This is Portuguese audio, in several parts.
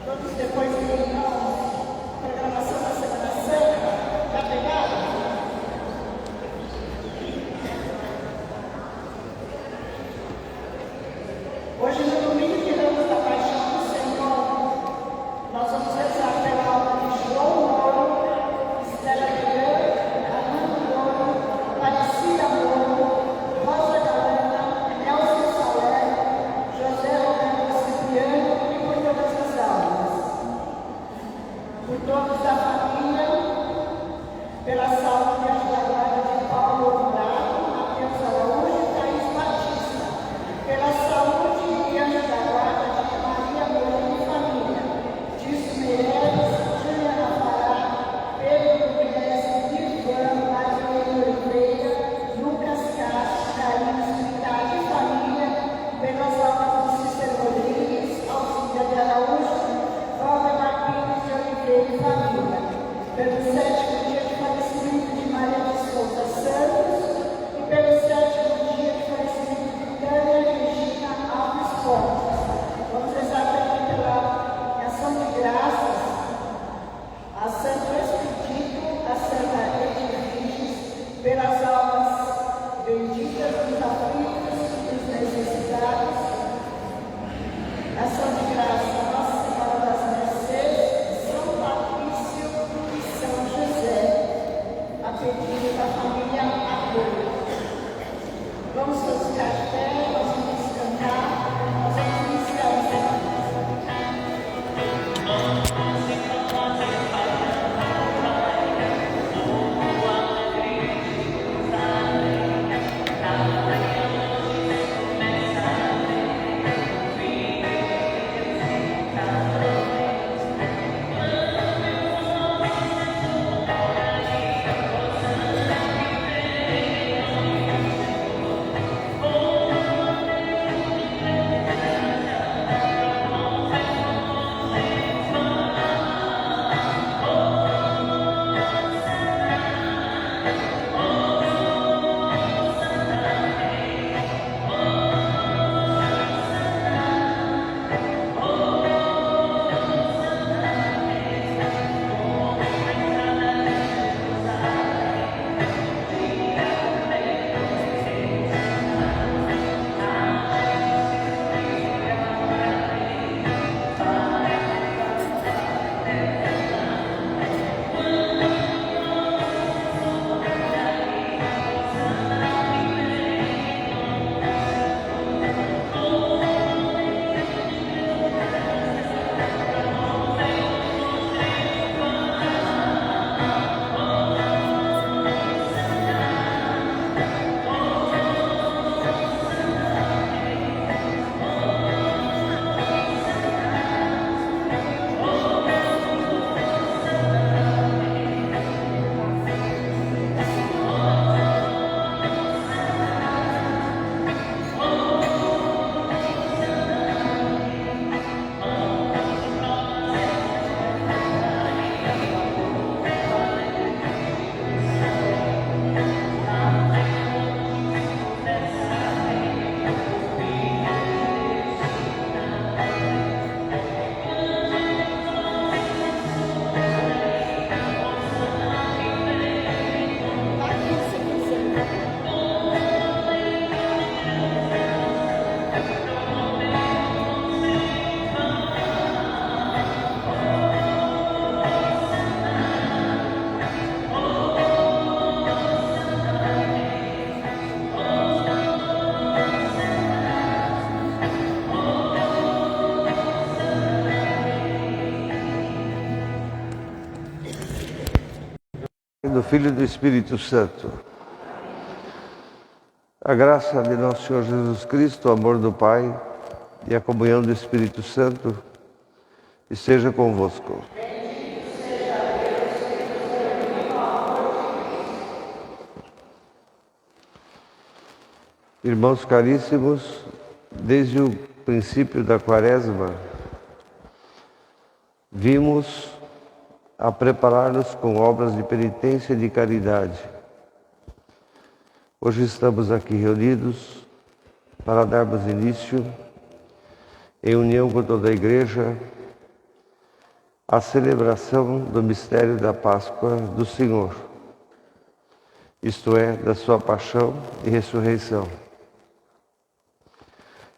Depois de a programação da Semana Santa, já pegaram? Hoje, no domingo que damos da Paixão do Senhor, nós vamos rezar pela alma de João Moro, Estela Guilherme, Armando Moro, Aparecida Moro, Rosa Galana, Nelson Salé, José Roberto Cipriano e por todas as almas. Por todos da família, pela saúde e ajuda da guarda de Paulo Murado, Matheus Araújo e Thaís Batista, pela saúde e ajuda da guarda de Maria Moura e família, Dício Meireles, Juliana Pará, Pedro Guilherme, Ivan, Maria Oliveira, Lucas Castro, Carlinhos Vidal e família, pelas almas do Cícero Rodrigues, Alcídia de Araújo, Walter Marquinhos de Oliveira e família, pelo 7º dia de falecimento de Maria de Souza Santos e pelo 7º dia de falecimento de Tânia Regina Alves Pontes. Vamos rezar também pela ação de graças a Santo Expedito, a Santa Edviges, pelas almas benditas dos aflitos e dos necessitados. Ação de graças a Nossa Senhora das Mercês, São Patrício e São José, a pedido da família Apoio. Vamos todos ficar de pé, nós vamos cantar, nós vamos iniciar o sacramento. Do Filho e do Espírito Santo. A graça de nosso Senhor Jesus Cristo, o amor do Pai e a comunhão do Espírito Santo esteja convosco. Irmãos caríssimos, desde o princípio da Quaresma, vimos a preparar-nos com obras de penitência e de caridade. Hoje estamos aqui reunidos para darmos início, em união com toda a Igreja, a celebração do mistério da Páscoa do Senhor, isto é, da sua paixão e ressurreição.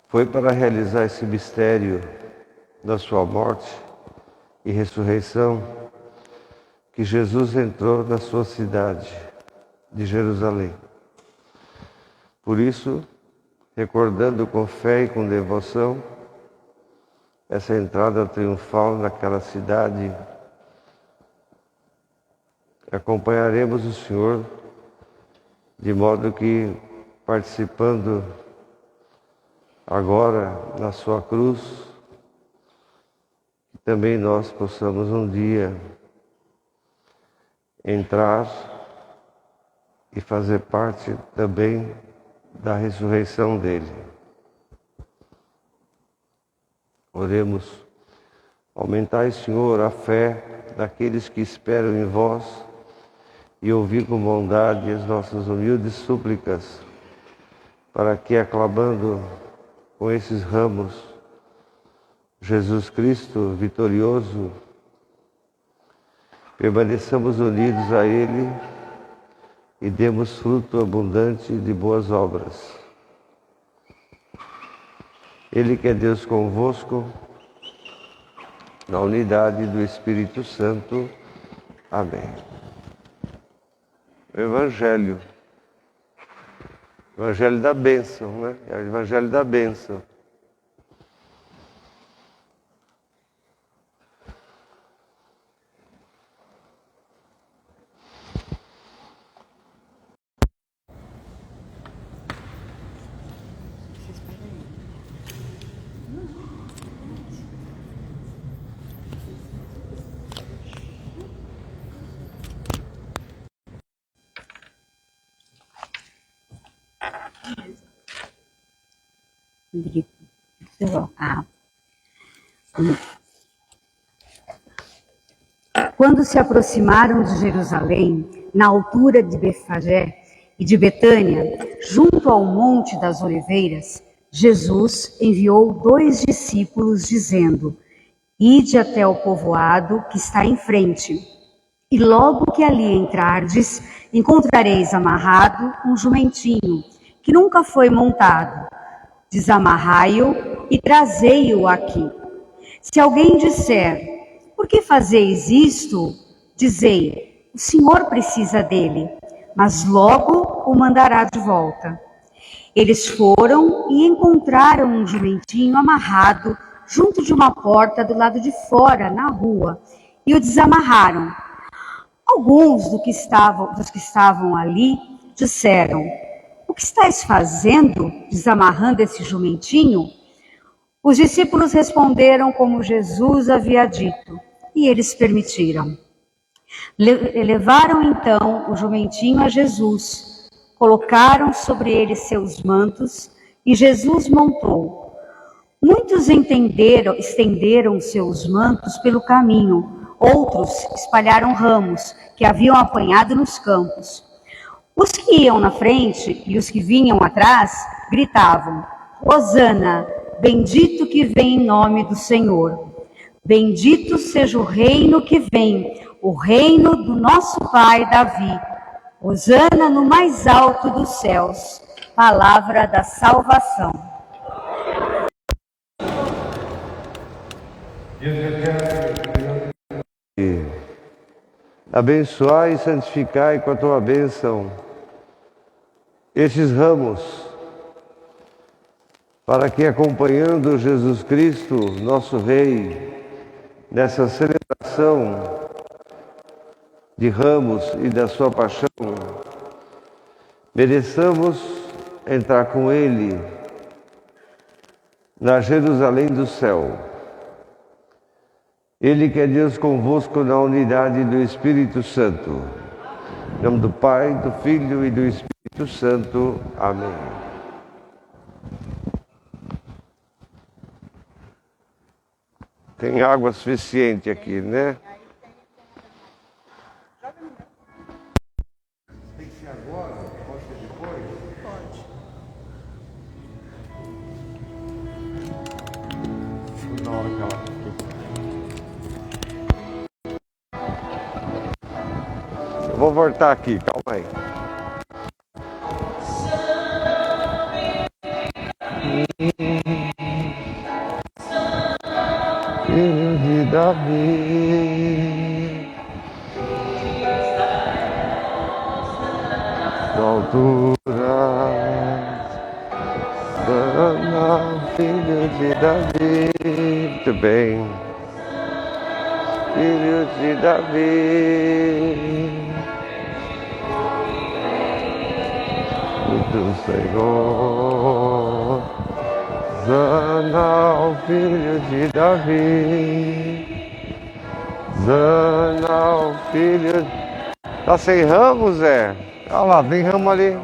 Foi para realizar esse mistério da sua morte e ressurreição que Jesus entrou na sua cidade de Jerusalém. Por isso, recordando com fé e com devoção essa entrada triunfal naquela cidade, acompanharemos o Senhor de modo que, participando agora na sua cruz, também nós possamos um dia entrar e fazer parte também da ressurreição dele. Oremos. Aumentai, Senhor, a fé daqueles que esperam em vós e ouvi com bondade as nossas humildes súplicas, para que, aclamando com esses ramos Jesus Cristo vitorioso, permaneçamos unidos a Ele e demos fruto abundante de boas obras. Ele que é Deus convosco, na unidade do Espírito Santo. Amém. O Evangelho da bênção, né? É o Evangelho da bênção. Quando se aproximaram de Jerusalém, na altura de Betfagé e de Betânia, junto ao Monte das Oliveiras, Jesus enviou 2 discípulos, dizendo: Ide até o povoado que está em frente, e logo que ali entrardes, encontrareis amarrado um jumentinho, que nunca foi montado. Desamarrai-o e trazei-o aqui. Se alguém disser: Por que fazeis isto? Dizei: O Senhor precisa dele, mas logo o mandará de volta. Eles foram e encontraram um jumentinho amarrado junto de uma porta do lado de fora, na rua, e o desamarraram. Alguns dos que estavam ali disseram: O que estáis fazendo, desamarrando esse jumentinho? Os discípulos responderam como Jesus havia dito, e eles permitiram. Levaram então o jumentinho a Jesus, colocaram sobre ele seus mantos, e Jesus montou. Muitos estenderam seus mantos pelo caminho, outros espalharam ramos que haviam apanhado nos campos. Os que iam na frente e os que vinham atrás gritavam: Hosana, bendito que vem em nome do Senhor. Bendito seja o reino que vem, o reino do nosso pai Davi. Hosana no mais alto dos céus. Palavra da salvação. Abençoai e santificai com a tua bênção estes ramos, para que, acompanhando Jesus Cristo, nosso Rei, nessa celebração de ramos e da sua paixão, mereçamos entrar com Ele na Jerusalém do céu. Ele que é Deus convosco na unidade do Espírito Santo. Em nome do Pai, do Filho e do Espírito Santo. Amém. Tem água suficiente aqui, né? Tem que ser agora? Pode ser depois? Pode. Na hora que ela... Vou voltar aqui, calma aí. Filho de Davi, da altura, Sana, filho de Davi, muito bem, filho de Davi, do Senhor, Sana, o filho de Davi, Sana, o filho. Tá sem ramo, Zé? Olha lá, vem ramo ali.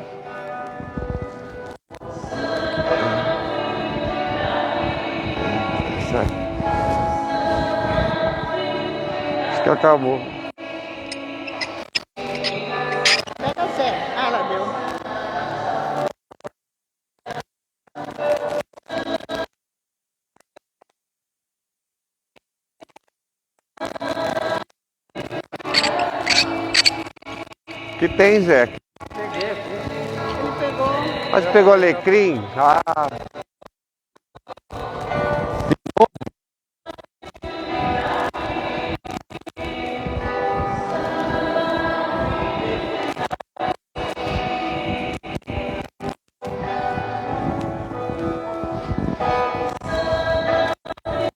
Acho que acabou. Pega Zé. Ah, ela deu. Que tem, Zé? Ele pegou. Mas pegou alecrim? Ah,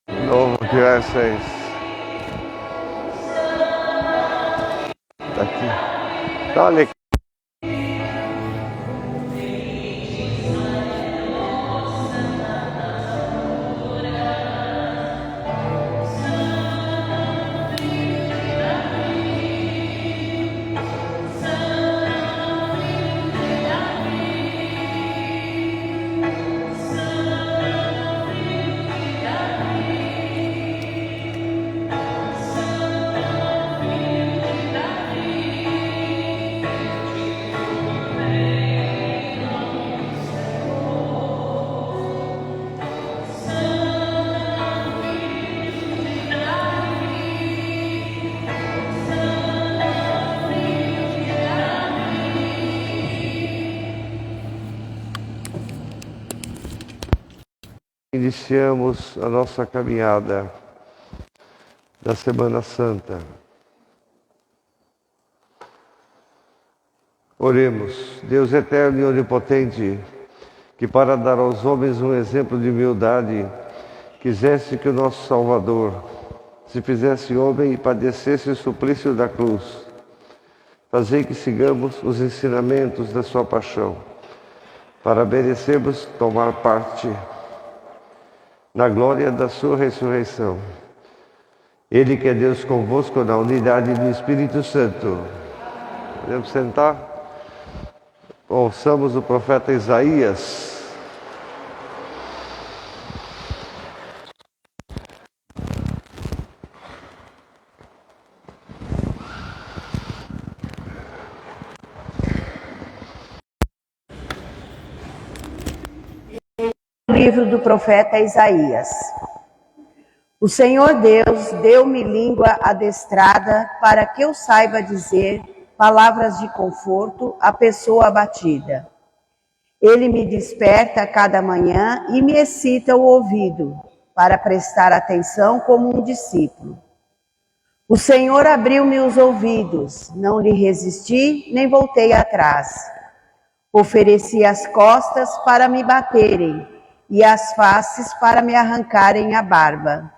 de novo que é vocês. Tá aqui. Tá alecrim. Iniciamos a nossa caminhada da Semana Santa. Oremos, Deus eterno e onipotente, que para dar aos homens um exemplo de humildade, quisesse que o nosso Salvador se fizesse homem e padecesse o suplício da cruz. Fazei que sigamos os ensinamentos da sua paixão, para merecermos tomar parte na glória da sua ressurreição. Ele que é Deus convosco na unidade do Espírito Santo. Podemos sentar? Ouçamos o profeta Isaías. Livro do profeta Isaías. O Senhor Deus deu-me língua adestrada para que eu saiba dizer palavras de conforto à pessoa abatida. Ele me desperta a cada manhã e me excita o ouvido para prestar atenção como um discípulo. O Senhor abriu-me os ouvidos, não lhe resisti nem voltei atrás. Ofereci as costas para me baterem e as faces para me arrancarem a barba.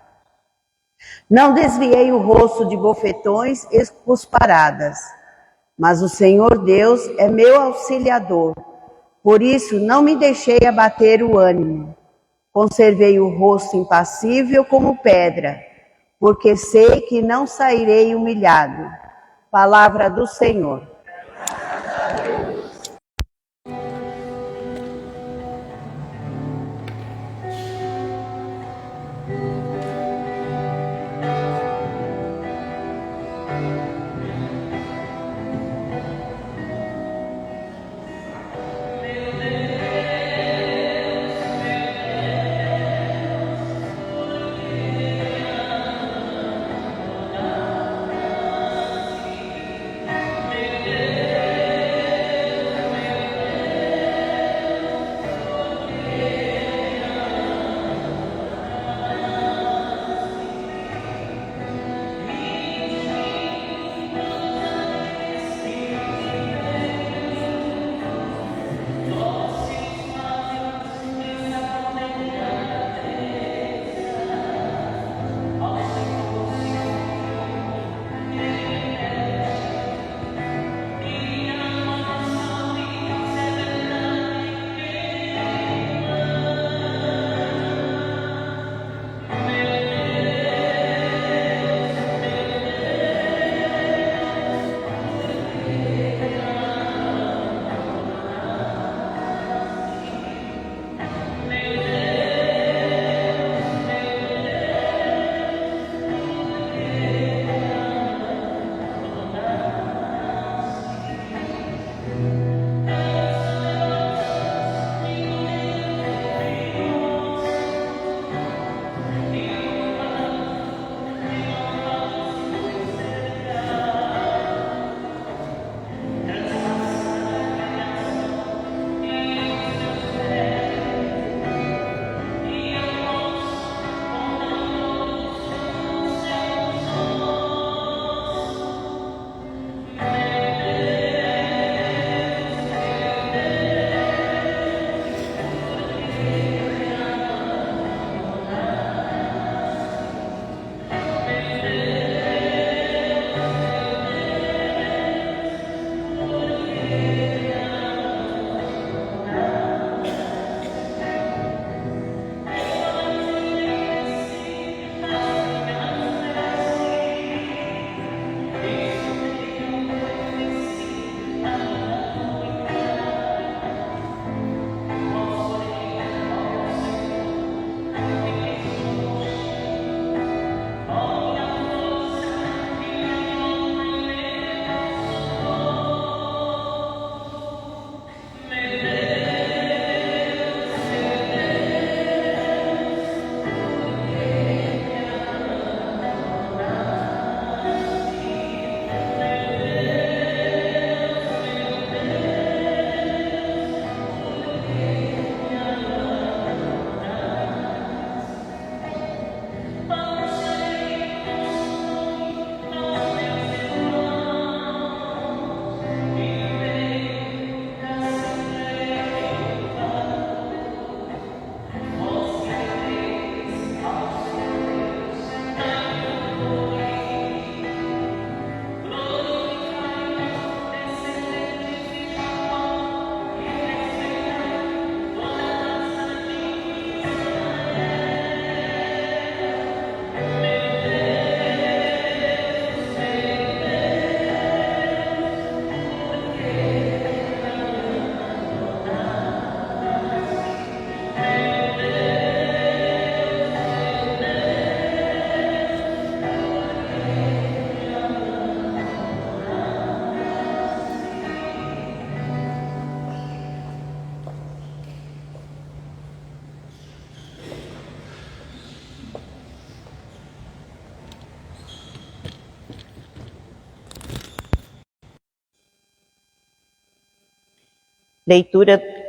Não desviei o rosto de bofetões e cusparadas, mas o Senhor Deus é meu auxiliador. Por isso não me deixei abater o ânimo. Conservei o rosto impassível como pedra, porque sei que não sairei humilhado. Palavra do Senhor.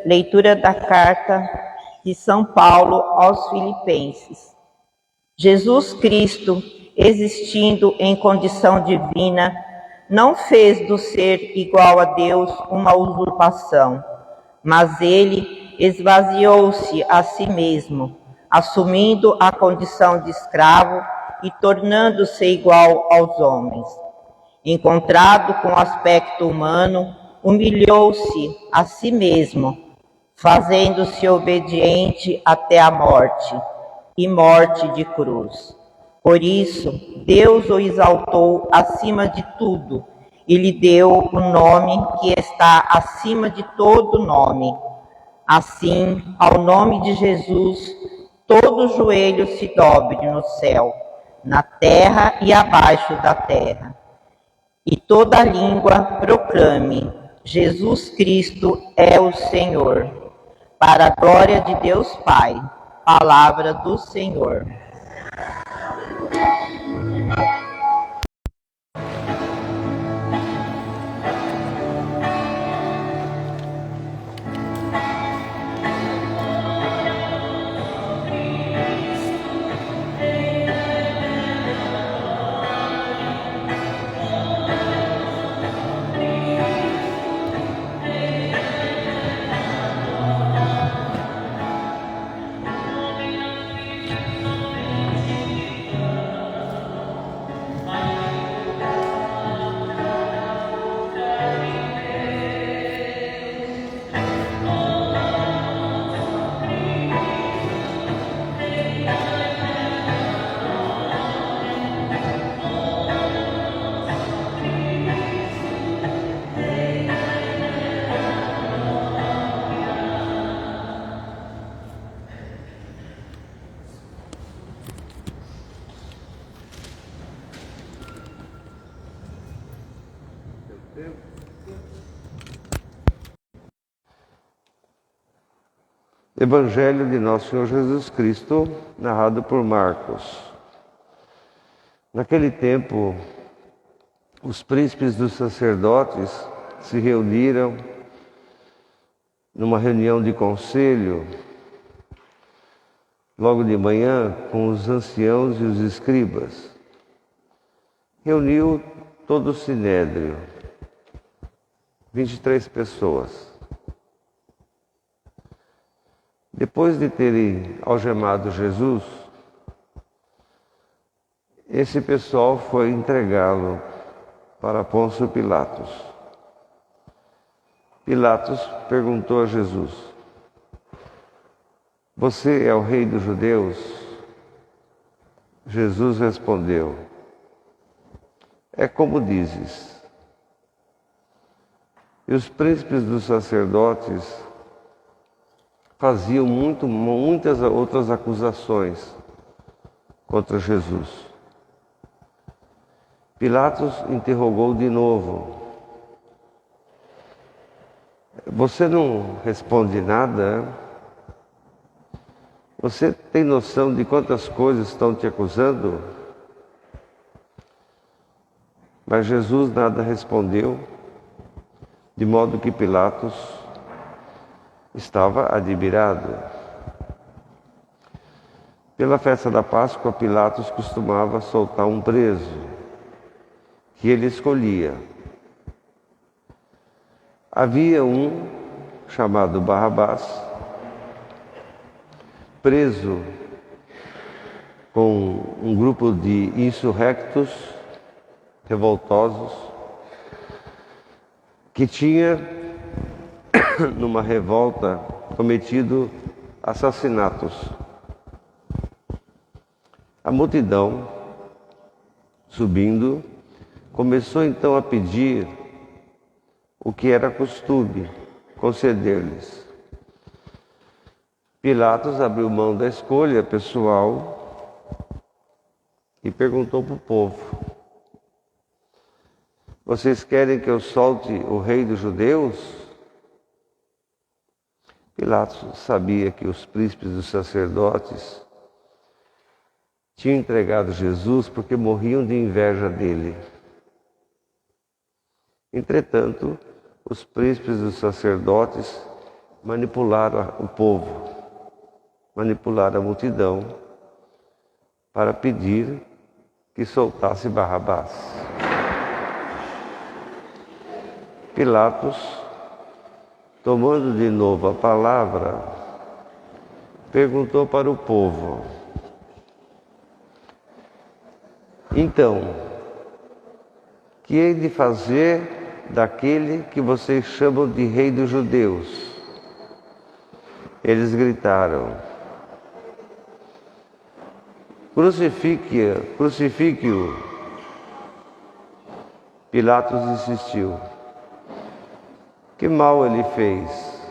Leitura da carta de São Paulo aos Filipenses. Jesus Cristo, existindo em condição divina, não fez do ser igual a Deus uma usurpação, mas ele esvaziou-se a si mesmo, assumindo a condição de escravo e tornando-se igual aos homens. Encontrado com aspecto humano, humilhou-se a si mesmo, fazendo-se obediente até a morte, e morte de cruz. Por isso, Deus o exaltou acima de tudo e lhe deu o nome que está acima de todo nome. Assim, ao nome de Jesus, todo joelho se dobre no céu, na terra e abaixo da terra. E toda língua proclame: Jesus Cristo é o Senhor, para a glória de Deus Pai. Palavra do Senhor. Evangelho de Nosso Senhor Jesus Cristo, narrado por Marcos. Naquele tempo, os príncipes dos sacerdotes se reuniram numa reunião de conselho, logo de manhã, com os anciãos e os escribas. Reuniu todo o sinédrio, 23 pessoas. Depois de terem algemado Jesus, esse pessoal foi entregá-lo para Pôncio Pilatos. Pilatos perguntou a Jesus: "Você é o rei dos judeus?" Jesus respondeu: "É como dizes." E os príncipes dos sacerdotes faziam muitas outras acusações contra Jesus. Pilatos interrogou de novo: "Você não responde nada? Você tem noção de quantas coisas estão te acusando?" Mas Jesus nada respondeu, de modo que Pilatos estava admirado. Pela festa da Páscoa, Pilatos costumava soltar um preso, que ele escolhia. Havia um chamado Barrabás, preso com um grupo de insurrectos, revoltosos, que tinha numa revolta cometido assassinatos. A multidão, subindo, começou então a pedir o que era costume conceder-lhes. Pilatos abriu mão da escolha pessoal e perguntou para o povo: "Vocês querem que eu solte o rei dos judeus?" Pilatos sabia que os príncipes dos sacerdotes tinham entregado Jesus porque morriam de inveja dele. Entretanto, os príncipes dos sacerdotes manipular o povo, manipular a multidão para pedir que soltasse Barrabás. Pilatos, tomando de novo a palavra, perguntou para o povo: então, que hei de fazer daquele que vocês chamam de Rei dos Judeus? Eles gritaram: crucifique-o. Pilatos insistiu: que mal ele fez?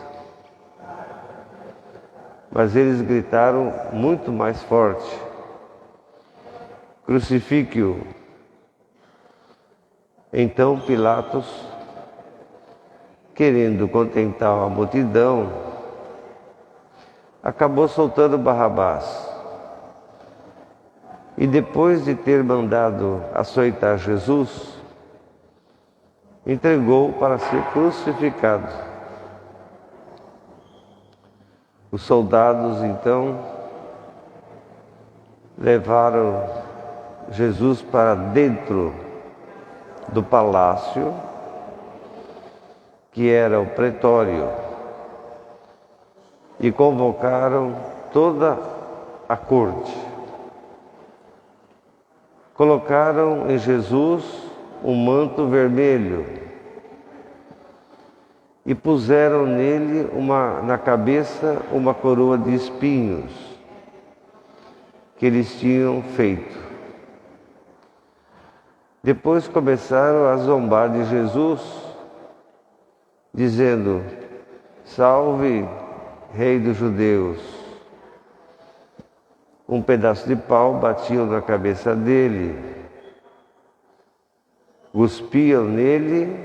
Mas eles gritaram muito mais forte: crucifique-o. Então Pilatos, querendo contentar a multidão, acabou soltando Barrabás. E depois de ter mandado açoitar Jesus, entregou para ser crucificado. Os soldados então levaram Jesus para dentro do palácio, que era o pretório, e convocaram toda a corte. Colocaram em Jesus um manto vermelho e puseram nele na cabeça uma coroa de espinhos que eles tinham feito. Depois começaram a zombar de Jesus, dizendo: salve, Rei dos Judeus. Um pedaço de pau batiam na cabeça dele, cuspiam nele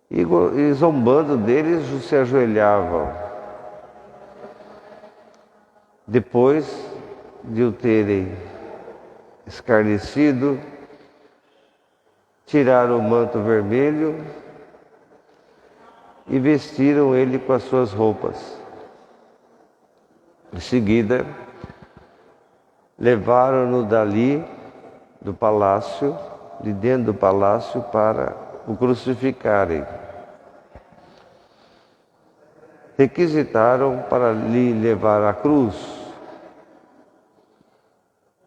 e zombando deles se ajoelhavam. Depois de o terem escarnecido, tiraram o manto vermelho e vestiram ele com as suas roupas. Em seguida, levaram-no dali do palácio, de dentro do palácio, para o crucificarem. Requisitaram para lhe levar à cruz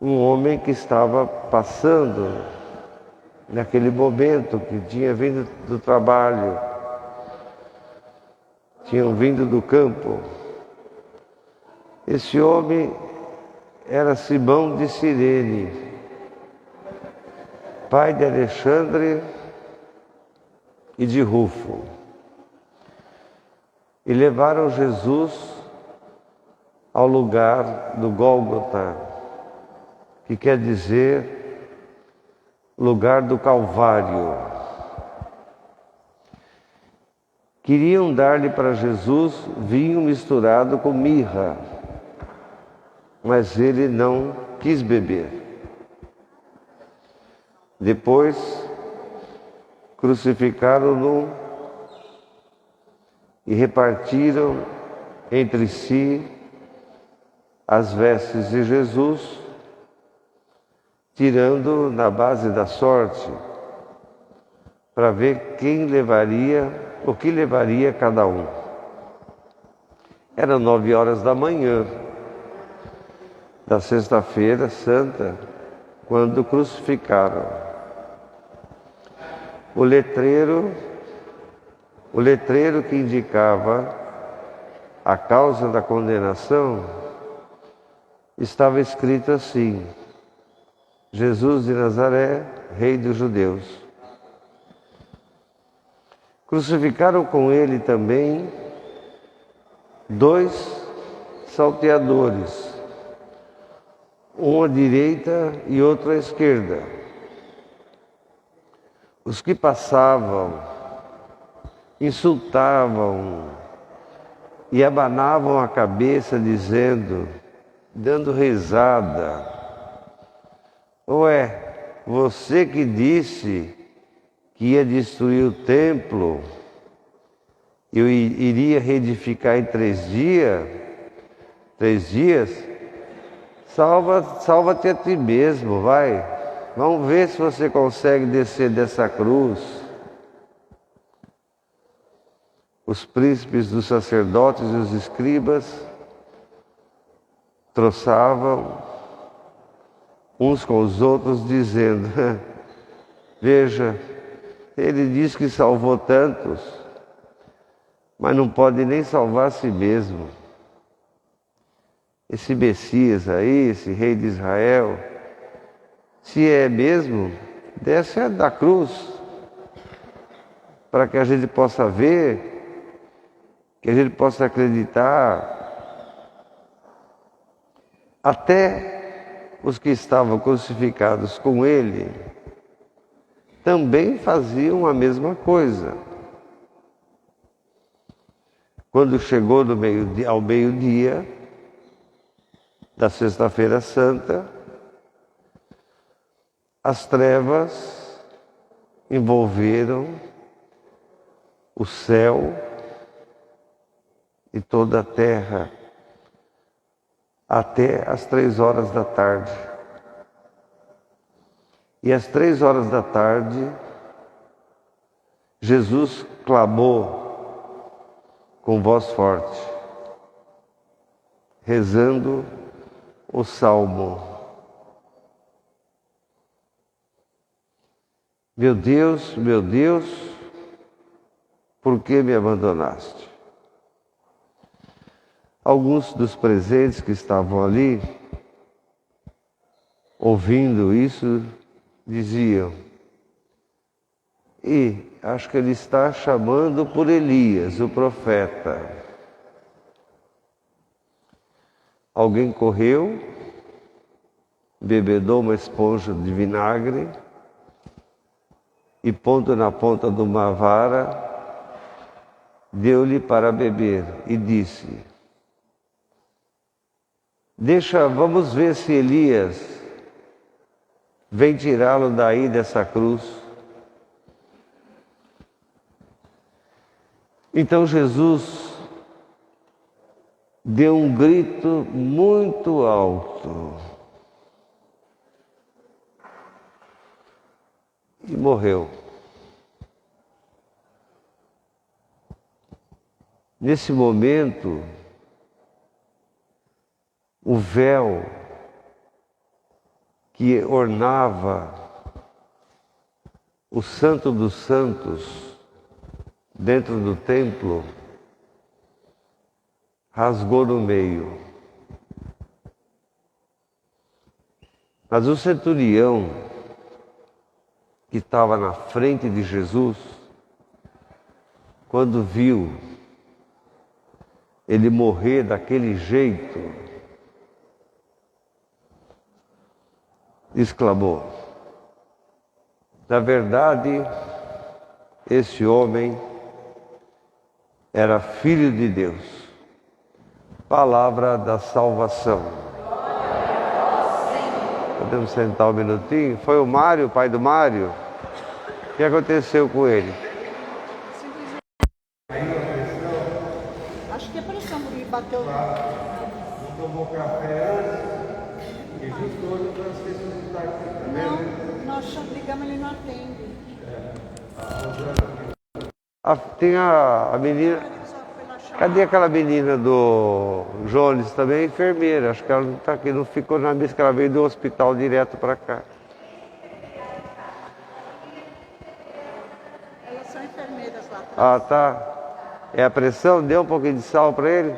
um homem que estava passando naquele momento, que tinha vindo do trabalho, tinham vindo do campo. Esse homem era Simão de Cirene, pai de Alexandre e de Rufo. E levaram Jesus ao lugar do Gólgota, que quer dizer lugar do Calvário. Queriam dar-lhe para Jesus vinho misturado com mirra, mas ele não quis beber. Depois, crucificaram-no e repartiram entre si as vestes de Jesus, tirando na base da sorte, para ver o que levaria cada um. Eram 9 horas da manhã da sexta-feira santa, quando crucificaram. O letreiro que indicava a causa da condenação estava escrito assim: Jesus de Nazaré, Rei dos Judeus. Crucificaram com ele também 2 salteadores, um à direita e outro à esquerda. Os que passavam insultavam e abanavam a cabeça, dando risada: ué, você que disse que ia destruir o templo eu iria reedificar em 3 dias, salva-te a ti mesmo, vai. Vamos ver se você consegue descer dessa cruz. Os príncipes dos sacerdotes e os escribas troçavam uns com os outros, dizendo: veja, ele diz que salvou tantos, mas não pode nem salvar a si mesmo. Esse Messias aí, esse rei de Israel, se é mesmo, desce da cruz, para que a gente possa ver, que a gente possa acreditar. Até os que estavam crucificados com ele também faziam a mesma coisa. Quando chegou ao meio-dia da Sexta-feira Santa, as trevas envolveram o céu e toda a terra até as 3 horas da tarde. E às 3 horas da tarde, Jesus clamou com voz forte, rezando o salmo: meu Deus, por que me abandonaste? Alguns dos presentes que estavam ali, ouvindo isso, diziam: e acho que ele está chamando por Elias, o profeta. Alguém correu, bebedou uma esponja de vinagre e, pondo na ponta de uma vara, deu-lhe para beber e disse: vamos ver se Elias vem tirá-lo daí dessa cruz. Então Jesus deu um grito muito alto e morreu. Nesse momento, o véu que ornava o Santo dos Santos dentro do templo rasgou no meio. Mas o centurião que estava na frente de Jesus, quando viu ele morrer daquele jeito, exclamou: na verdade, esse homem era filho de Deus. Palavra da salvação. Podemos sentar um minutinho? Foi o Mário, o pai do Mário? O que aconteceu com ele? Acho que a pressão que bateu. Não tomou café antes e justo hoje para ressuscitar aqui. Não, nós ligamos, ele não atende. Tem a menina. Cadê aquela menina do Jones também? Enfermeira. Acho que ela não está aqui, não ficou na mesa, que ela veio do hospital direto para cá. Elas são enfermeiras lá atrás. Ah, tá. É a pressão? Deu um pouquinho de sal para ele?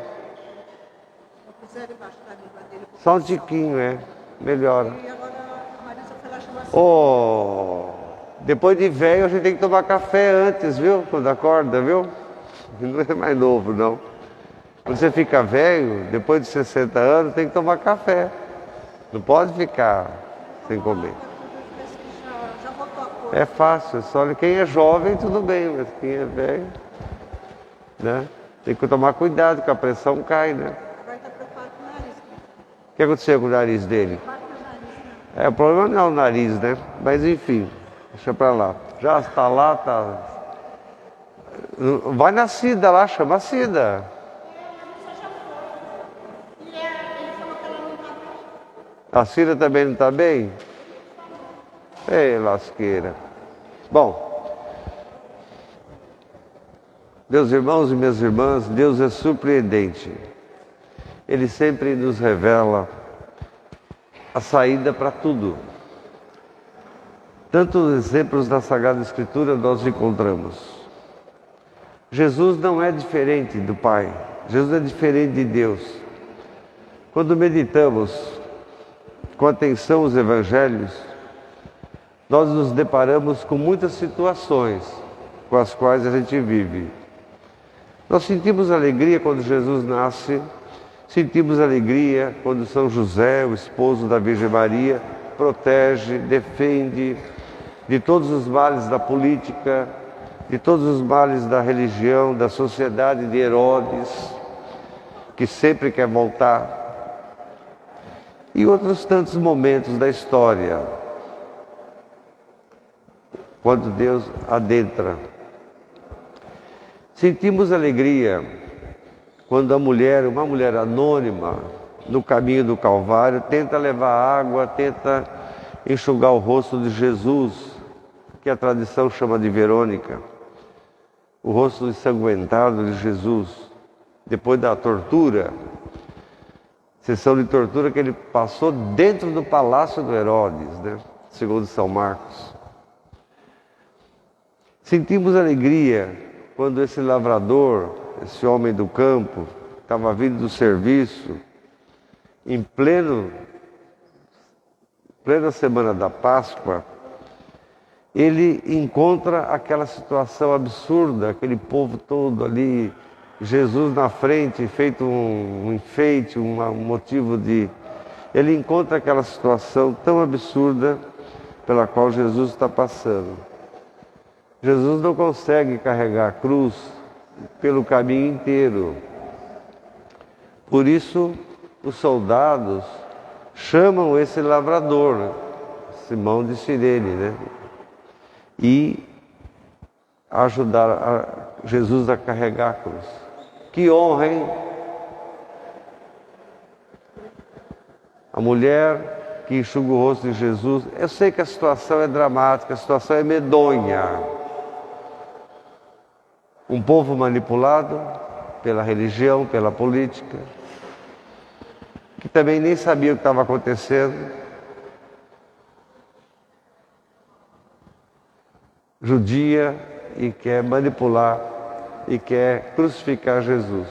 Puseram debaixo da língua dele. Só um tiquinho, melhora. E agora a Marisa foi lá chamar assim. Depois de velho, a gente tem que tomar café antes, viu? Quando acorda, viu? Não é mais novo, não. Quando você fica velho, depois de 60 anos, tem que tomar café. Não pode ficar sem comer. Já botou a cor. É fácil, só quem é jovem, tudo bem, mas quem é velho, né? Tem que tomar cuidado, que a pressão cai, né? Agora está preocupado com o nariz. O que aconteceu com o nariz dele? Bate no nariz, né? O problema não é o nariz, né? Mas enfim, deixa pra lá. Já está lá, Vai na Cida lá, chama a Cida. A Cida também não está bem? Ei, lasqueira. Bom, meus irmãos e minhas irmãs, Deus é surpreendente. Ele sempre nos revela a saída para tudo. Tantos exemplos na Sagrada Escritura nós encontramos. Jesus não é diferente do Pai. Jesus é diferente de Deus. Quando meditamos com atenção os Evangelhos, nós nos deparamos com muitas situações com as quais a gente vive. Nós sentimos alegria quando Jesus nasce, sentimos alegria quando São José, o esposo da Virgem Maria, protege, defende de todos os males da política, de todos os males da religião, da sociedade de Herodes, que sempre quer voltar. E outros tantos momentos da história, quando Deus adentra. Sentimos alegria quando uma mulher anônima, no caminho do Calvário, tenta levar água, tenta enxugar o rosto de Jesus, que a tradição chama de Verônica, o rosto ensanguentado de Jesus, depois da tortura, sessão de tortura que ele passou dentro do palácio do Herodes, né? Segundo São Marcos. Sentimos alegria quando esse lavrador, esse homem do campo, estava vindo do serviço, em plena semana da Páscoa, ele encontra aquela situação absurda, aquele povo todo ali, Jesus na frente, feito um enfeite, um motivo de... Ele encontra aquela situação tão absurda pela qual Jesus está passando. Jesus não consegue carregar a cruz pelo caminho inteiro. Por isso, os soldados chamam esse lavrador, Simão de Cirene, né? E ajudar Jesus a carregar a cruz. Que honra, hein? A mulher que enxuga o rosto de Jesus. Eu sei que a situação é dramática, a situação é medonha. Um povo manipulado pela religião, pela política, que também nem sabia o que estava acontecendo. Judia e quer manipular e quer crucificar Jesus.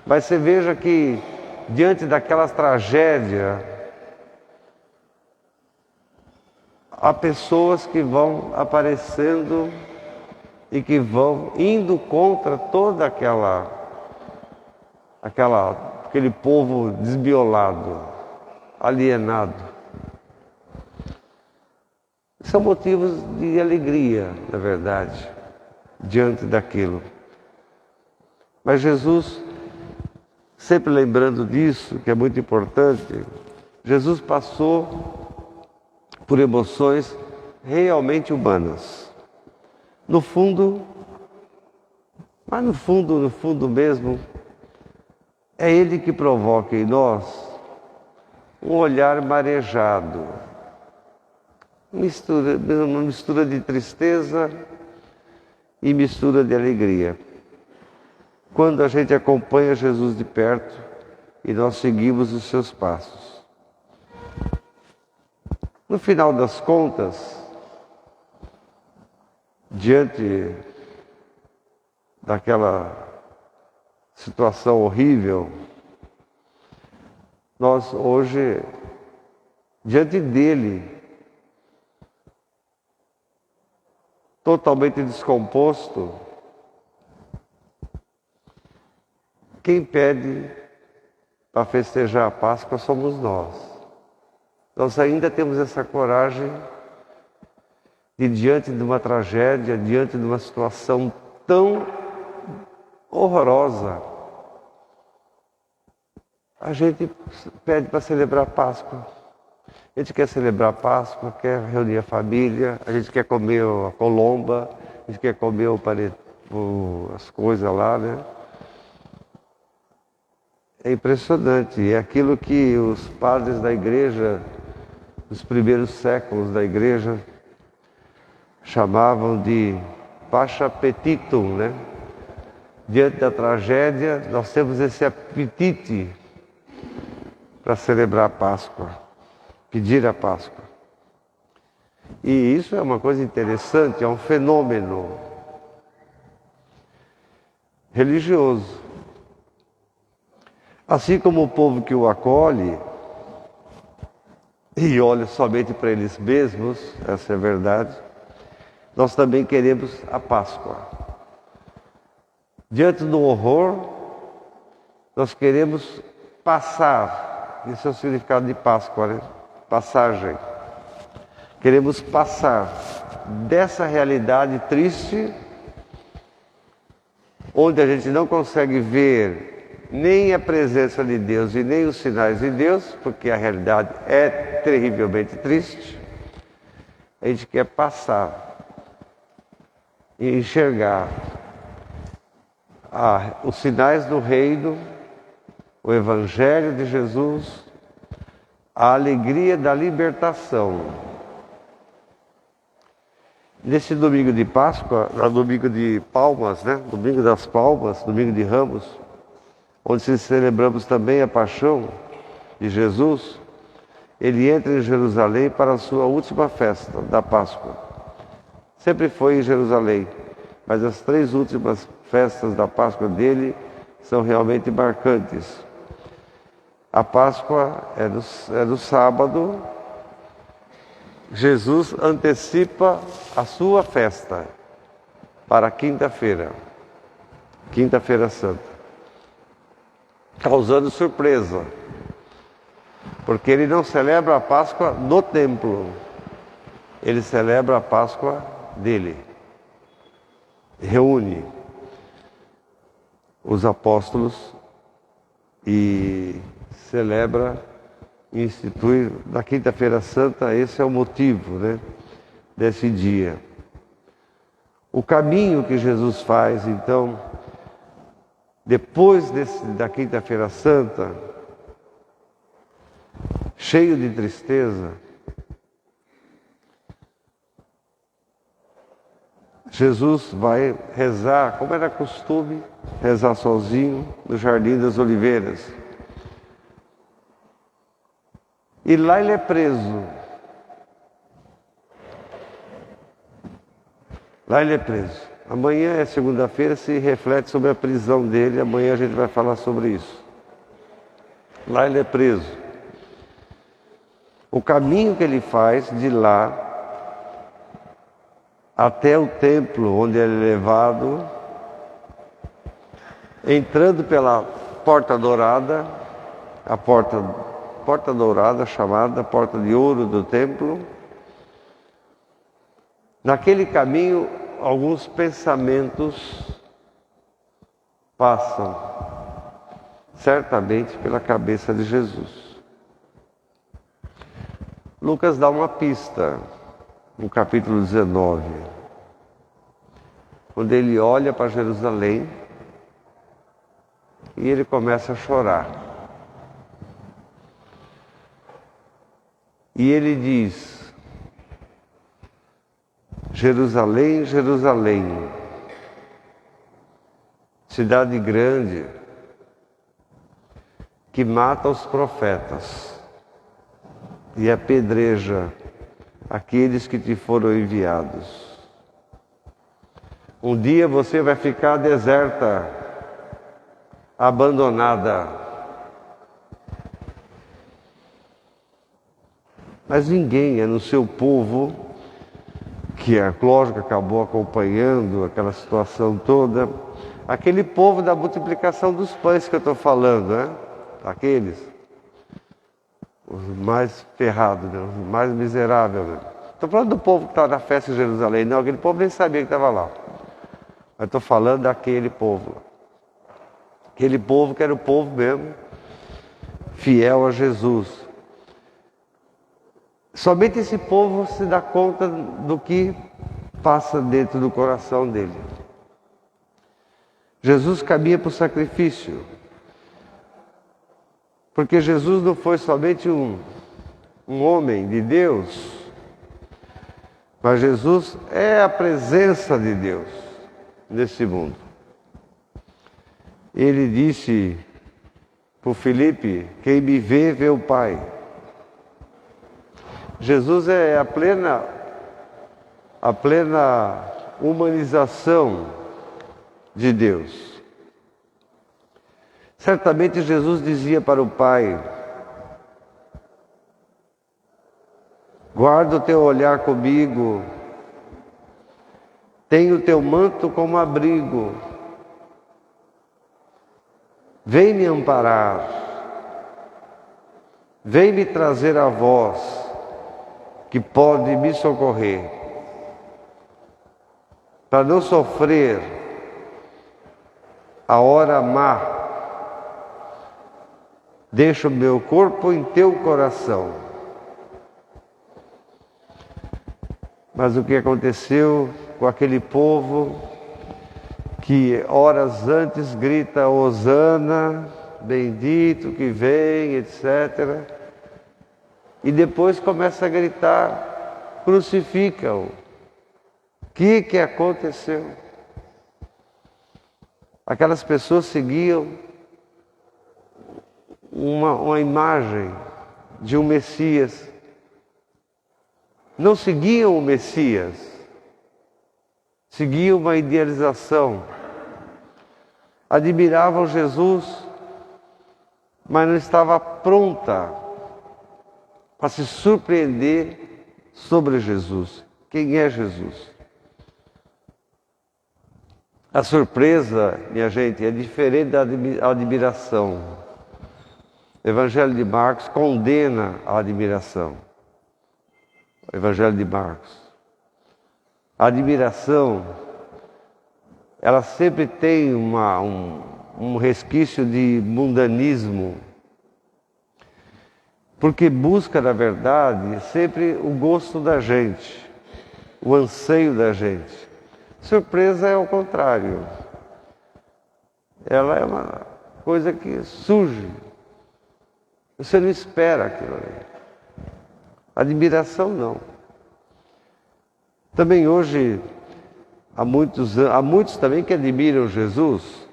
Mas você veja que diante daquela tragédia, há pessoas que vão aparecendo e que vão indo contra toda aquele povo desmiolado, alienado. São motivos de alegria, na verdade, diante daquilo. Mas Jesus, sempre lembrando disso, que é muito importante, Jesus passou por emoções realmente humanas. No fundo, mas no fundo mesmo, é Ele que provoca em nós um olhar marejado, uma mistura de tristeza e mistura de alegria. Quando a gente acompanha Jesus de perto e nós seguimos os seus passos. No final das contas, diante daquela situação horrível, nós hoje, diante dele, totalmente descomposto, quem pede para festejar a Páscoa somos nós. Nós ainda temos essa coragem de, diante de uma tragédia, diante de uma situação tão horrorosa, a gente pede para celebrar a Páscoa. A gente quer celebrar a Páscoa, quer reunir a família, a gente quer comer a colomba, a gente quer comer o as coisas lá, né? É impressionante. É aquilo que os padres da igreja, dos primeiros séculos da igreja, chamavam de pascha petitum, né? Diante da tragédia, nós temos esse apetite para celebrar a Páscoa, pedir a Páscoa. E isso é uma coisa interessante, é um fenômeno religioso. Assim como o povo que o acolhe e olha somente para eles mesmos, essa é a verdade, nós também queremos a Páscoa. Diante do horror, nós queremos passar, isso é o significado de Páscoa, né? Passagem. Queremos passar dessa realidade triste, onde a gente não consegue ver nem a presença de Deus e nem os sinais de Deus, porque a realidade é terrivelmente triste. A gente quer passar e enxergar os sinais do reino, o Evangelho de Jesus, a alegria da libertação. Nesse domingo de Páscoa, domingo de Palmas, né? Domingo das Palmas, domingo de Ramos, onde celebramos também a paixão de Jesus, ele entra em Jerusalém para a sua última festa da Páscoa. Sempre foi em Jerusalém, mas as 3 últimas festas da Páscoa dele são realmente marcantes. A Páscoa é no sábado. Jesus antecipa a sua festa para a quinta-feira, quinta-feira santa, causando surpresa, porque ele não celebra a Páscoa no templo, ele celebra a Páscoa dele. Reúne os apóstolos e celebra, institui na quinta-feira santa. Esse é o motivo, né, desse dia. O caminho que Jesus faz, então, depois da quinta-feira santa, cheio de tristeza, Jesus vai rezar, como era costume, rezar sozinho no Jardim das Oliveiras. E lá ele é preso. Lá ele é preso. Amanhã é segunda-feira, se reflete sobre a prisão dele. Amanhã a gente vai falar sobre isso. Lá ele é preso. O caminho que ele faz de lá até o templo onde ele é levado, entrando pela porta dourada, a porta dourada chamada Porta de Ouro do templo. Naquele caminho, alguns pensamentos passam certamente pela cabeça de Jesus. Lucas dá uma pista no capítulo 19, quando ele olha para Jerusalém e ele começa a chorar. E ele diz: Jerusalém, Jerusalém, cidade grande, que mata os profetas e apedreja aqueles que te foram enviados. Um dia você vai ficar deserta, abandonada. Mas ninguém é no seu povo, que é lógico, acabou acompanhando aquela situação toda, aquele povo da multiplicação dos pães que eu estou falando, né? Aqueles, os mais ferrados, né? Os mais miseráveis. Né? Estou falando do povo que está na festa em Jerusalém, não, aquele povo nem sabia que estava lá. Mas estou falando daquele povo. Aquele povo que era o povo mesmo, fiel a Jesus. Somente esse povo se dá conta do que passa dentro do coração dele. Jesus caminha para o sacrifício. Porque Jesus não foi somente um homem de Deus, mas Jesus é a presença de Deus nesse mundo. Ele disse para o Filipe: quem me vê, vê o Pai. Jesus é a plena humanização de Deus. Certamente Jesus dizia para o Pai: guarda o teu olhar comigo, tenha o teu manto como abrigo, vem me amparar, vem me trazer a voz que pode me socorrer, para não sofrer a hora má. Deixa o meu corpo em teu coração. Mas o que aconteceu com aquele povo que horas antes grita Hosana, bendito que vem, etc. E depois começa a gritar, crucifica-o. O que aconteceu? Aquelas pessoas seguiam uma imagem de um Messias. Não seguiam o Messias, seguiam uma idealização. Admiravam Jesus, mas não estava pronta para se surpreender sobre Jesus. Quem é Jesus? A surpresa, minha gente, é diferente da admiração. O Evangelho de Marcos condena a admiração. O Evangelho de Marcos. A admiração, ela sempre tem um resquício de mundanismo, porque busca, na verdade, sempre o gosto da gente, o anseio da gente. Surpresa é o contrário. Ela é uma coisa que surge. Você não espera aquilo ali. Admiração não. Também hoje, há muitos também que admiram Jesus.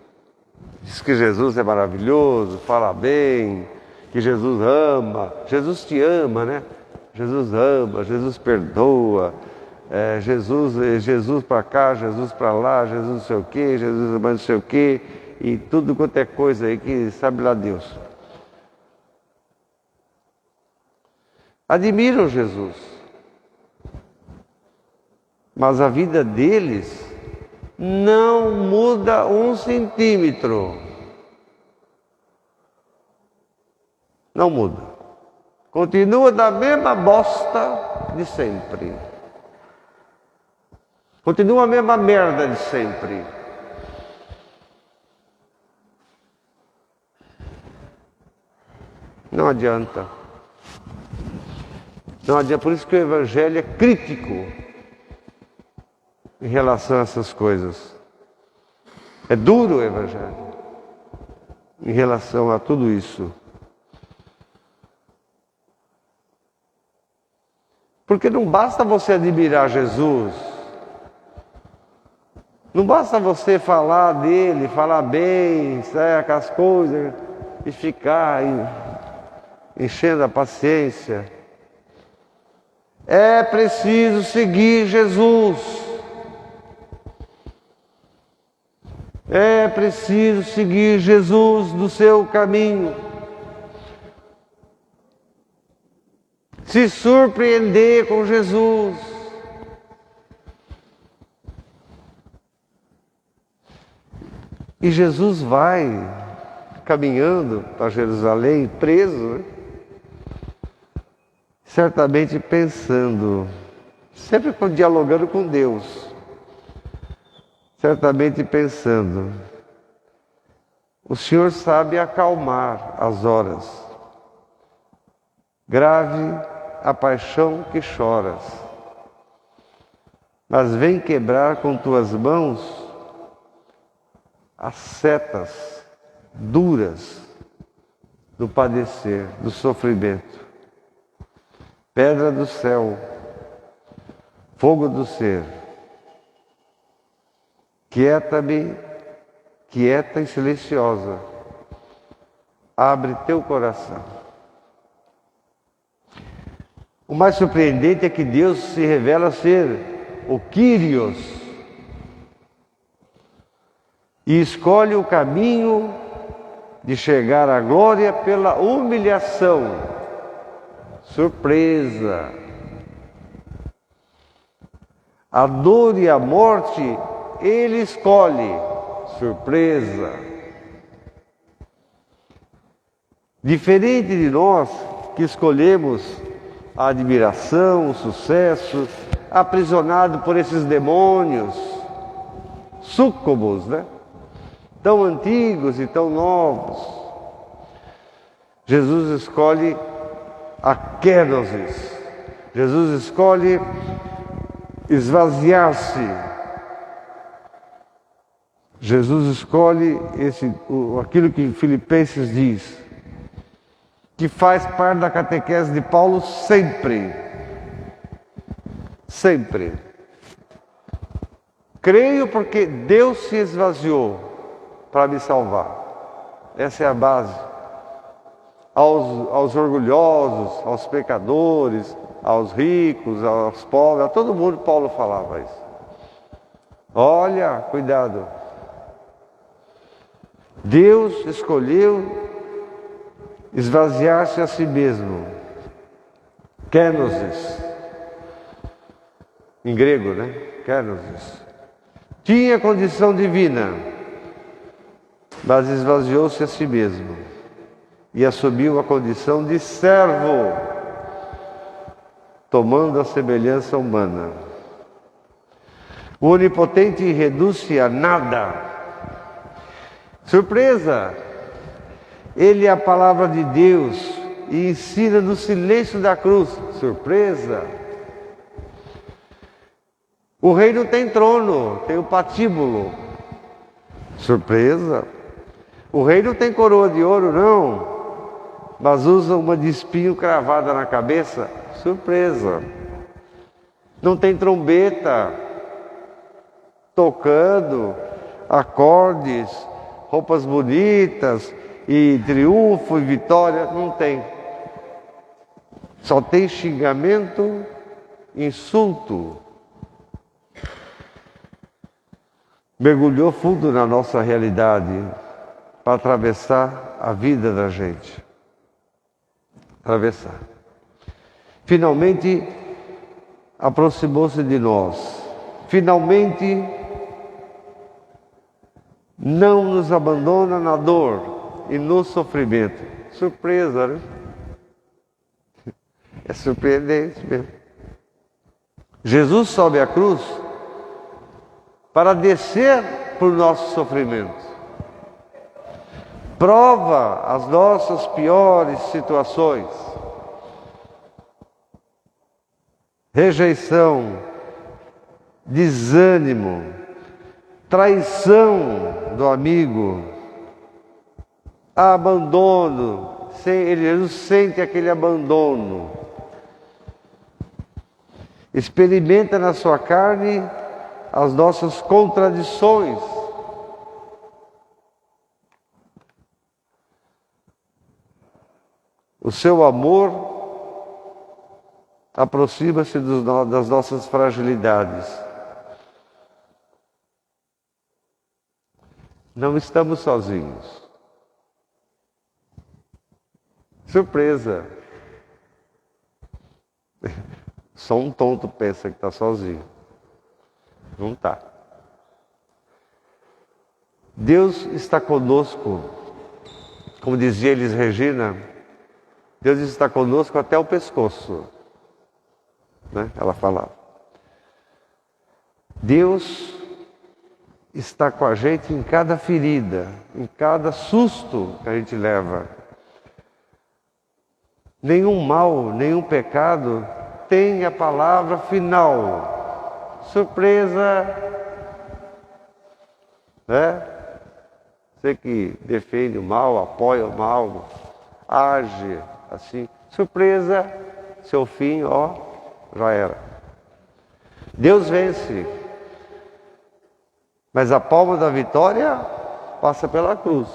Diz que Jesus é maravilhoso, fala bem, que Jesus ama. Jesus te ama, né? Jesus ama, Jesus perdoa. Jesus para cá, Jesus para lá, Jesus não sei o quê, Jesus mais não sei o quê. E tudo quanto é coisa aí que sabe lá Deus. Admiram Jesus, mas a vida deles não muda 1 centímetro. Não muda. Continua da mesma bosta de sempre. Continua a mesma merda de sempre. Não adianta. Não adianta, por isso que o Evangelho é crítico em relação a essas coisas. É duro o Evangelho em relação a tudo isso. Porque não basta você admirar Jesus, não basta você falar dele, falar bem, sabe, as coisas, e ficar enchendo a paciência. É preciso seguir Jesus. É preciso seguir Jesus no seu caminho. Se surpreender com Jesus. E Jesus vai caminhando para Jerusalém, preso, né? Certamente pensando, sempre dialogando com Deus, certamente pensando, o Senhor sabe acalmar as horas, grave a paixão que choras, mas vem quebrar com tuas mãos as setas duras do padecer, do sofrimento. Pedra do céu, fogo do ser, quieta-me, quieta e silenciosa, abre teu coração. O mais surpreendente é que Deus se revela ser o Kyrios e escolhe o caminho de chegar à glória pela humilhação. Surpresa! A dor e a morte Ele escolhe. Surpresa! Diferente de nós que escolhemos a admiração, o sucesso, aprisionado por esses demônios, súcubos, né? Tão antigos e tão novos. Jesus escolhe a kenosis. Jesus escolhe esvaziar-se. Jesus escolhe aquilo que Filipenses diz, que faz parte da catequese de Paulo sempre. Sempre. Creio porque Deus se esvaziou para me salvar. Essa é a base. Aos orgulhosos, aos pecadores, aos ricos, aos pobres, a todo mundo Paulo falava isso. Olha, cuidado. Deus escolheu esvaziar-se a si mesmo. Kenosis. Em grego, né? Kenosis. Tinha condição divina, mas esvaziou-se a si mesmo e assumiu a condição de servo, tomando a semelhança humana. O Onipotente reduz-se a nada. Surpresa! Ele é a palavra de Deus e ensina no silêncio da cruz. Surpresa! O rei não tem trono, tem o patíbulo. Surpresa! O rei não tem coroa de ouro, não, mas usa uma de espinho cravada na cabeça. Surpresa! Não tem trombeta tocando, acordes, roupas bonitas e triunfo e vitória. Não tem. Só tem xingamento, insulto. Mergulhou fundo na nossa realidade para atravessar a vida da gente. Atravessar. Finalmente, aproximou-se de nós. Finalmente, não nos abandona na dor e no sofrimento. Surpresa, né? É surpreendente mesmo. Jesus sobe a cruz para descer por nossos sofrimentos. Prova as nossas piores situações. Rejeição, desânimo, traição do amigo, abandono. Ele sente aquele abandono. Experimenta na sua carne as nossas contradições. O seu amor aproxima-se das nossas fragilidades. Não estamos sozinhos. Surpresa! Só um tonto pensa que está sozinho. Não está. Deus está conosco. Como dizia Elis Regina, Deus está conosco até o pescoço. Né? Ela falava. Deus está com a gente em cada ferida, em cada susto que a gente leva. Nenhum mal, nenhum pecado tem a palavra final. Surpresa! Né? Você que defende o mal, apoia o mal, age assim. Surpresa, seu fim, ó, já era. Deus vence. Mas a palma da vitória passa pela cruz.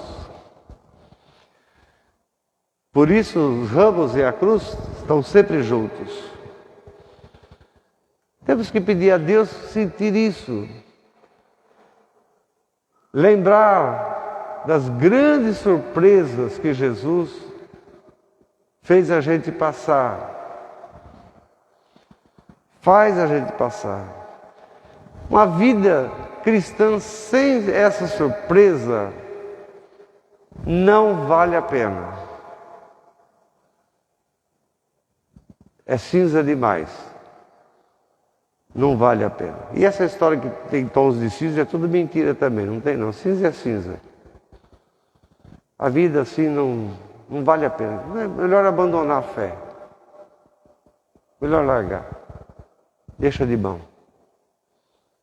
Por isso os ramos e a cruz estão sempre juntos. Temos que pedir a Deus sentir isso. Lembrar das grandes surpresas que Jesus fez a gente passar. Faz a gente passar. Uma vida cristã sem essa surpresa não vale a pena. É cinza demais. Não vale a pena. E essa história que tem tons de cinza é tudo mentira também, não tem não. Cinza é cinza. A vida assim não vale a pena. É melhor abandonar a fé. Melhor largar. Deixa de mão.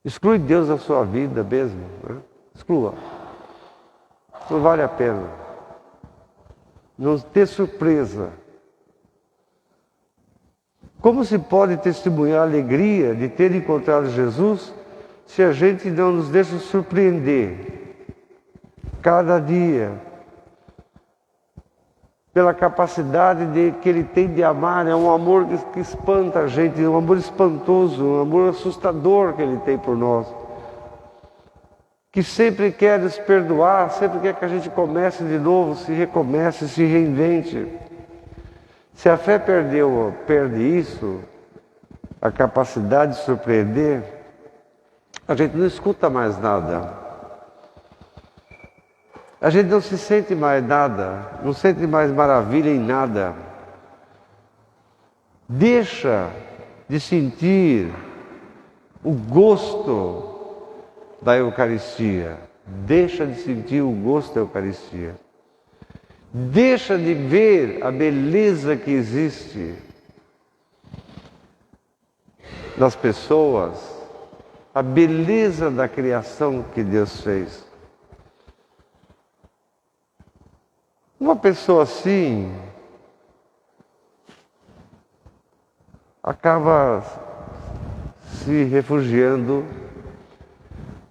Exclui Deus da sua vida mesmo. Né? Exclua. Não vale a pena. Não ter surpresa. Como se pode testemunhar a alegria de ter encontrado Jesus se a gente não nos deixa surpreender cada dia pela capacidade que Ele tem de amar? É um amor que espanta a gente, um amor espantoso, um amor assustador que Ele tem por nós, que sempre quer nos perdoar, sempre quer que a gente comece de novo, se recomece, se reinvente. Se a fé perde isso, a capacidade de surpreender, a gente não escuta mais nada. A gente não se sente mais nada, não sente mais maravilha em nada. Deixa de sentir o gosto da Eucaristia. Deixa de sentir o gosto da Eucaristia. Deixa de ver a beleza que existe nas pessoas, a beleza da criação que Deus fez. Uma pessoa assim acaba se refugiando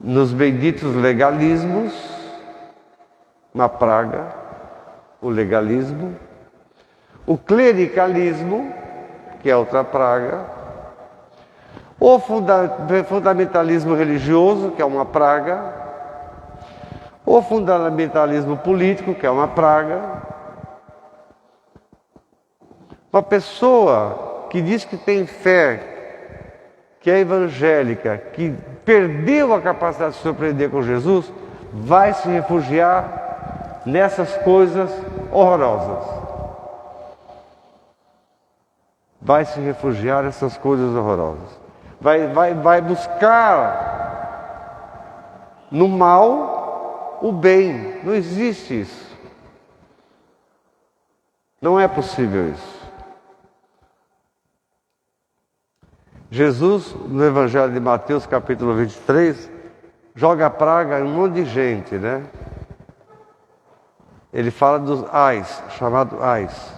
nos benditos legalismos, uma praga. O legalismo, o clericalismo, que é outra praga, o fundamentalismo religioso, que é uma praga, o fundamentalismo político, que é uma praga. Uma pessoa que diz que tem fé, que é evangélica, que perdeu a capacidade de se surpreender com Jesus, vai se refugiar nessas coisas horrorosas. Vai se refugiar nessas coisas horrorosas. Vai buscar no mal o bem. Não existe isso. Não é possível isso. Jesus, no Evangelho de Mateus, capítulo 23, joga praga em um monte de gente, né? Ele fala dos ais, chamado ais.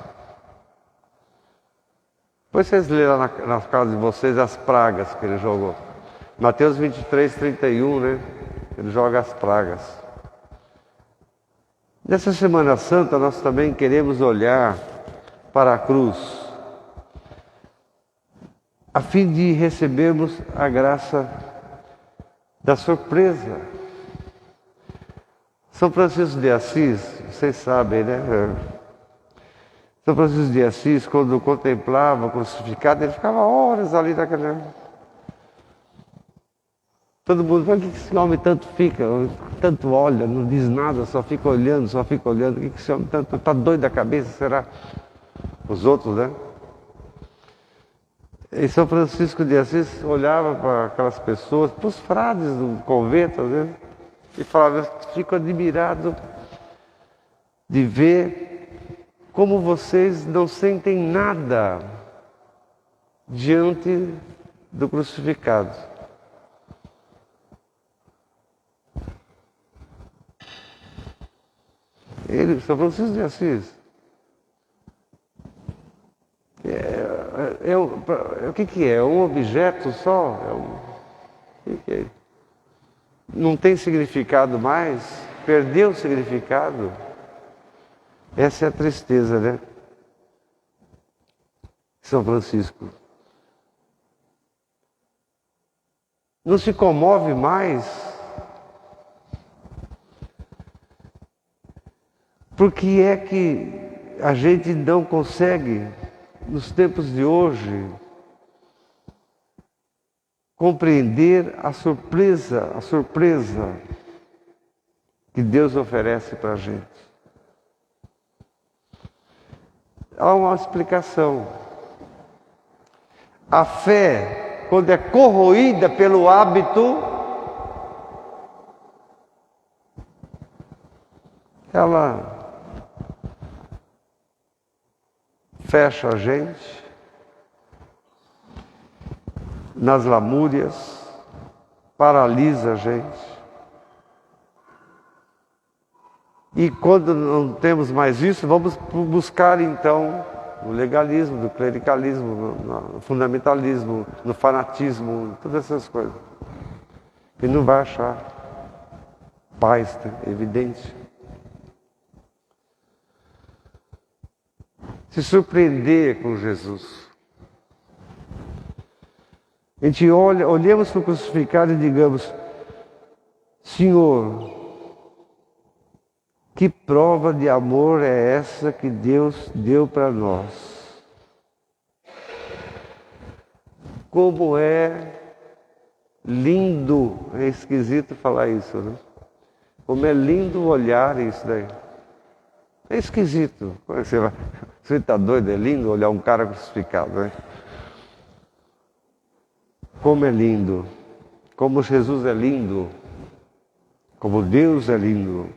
Depois vocês leram nas casas de vocês as pragas que ele jogou. Mateus 23, 31, né? Ele joga as pragas. Nessa Semana Santa nós também queremos olhar para a cruz, a fim de recebermos a graça da surpresa. São Francisco de Assis, vocês sabem, né? São Francisco de Assis, quando contemplava o crucificado, ele ficava horas ali naquela... Todo mundo fala, o que esse homem tanto fica, tanto olha, não diz nada, só fica olhando, o que esse homem tanto... Está doido da cabeça, será? Os outros, né? E São Francisco de Assis olhava para aquelas pessoas, para os frades do convento, né? E falava, fico admirado de ver como vocês não sentem nada diante do crucificado. São Francisco de Assis. O que é? É um objeto só? O que é? Não tem significado mais? Perdeu o significado? Essa é a tristeza, né? São Francisco. Não se comove mais? Por que é que a gente não consegue, nos tempos de hoje, compreender a surpresa que Deus oferece para a gente? Há uma explicação. A fé, quando é corroída pelo hábito, ela fecha a gente nas lamúrias, paralisa a gente. E quando não temos mais isso, vamos buscar então no legalismo, no clericalismo, no fundamentalismo, no fanatismo, todas essas coisas. E não vai achar paz, né? Evidente. Se surpreender com Jesus. A gente olhamos para o crucificado e digamos: Senhor, que prova de amor é essa que Deus deu para nós? Como é lindo, é esquisito falar isso, né? Como é lindo olhar isso daí. É esquisito. Você está doido? É lindo olhar um cara crucificado, né? Como é lindo. Como Jesus é lindo. Como Deus é lindo.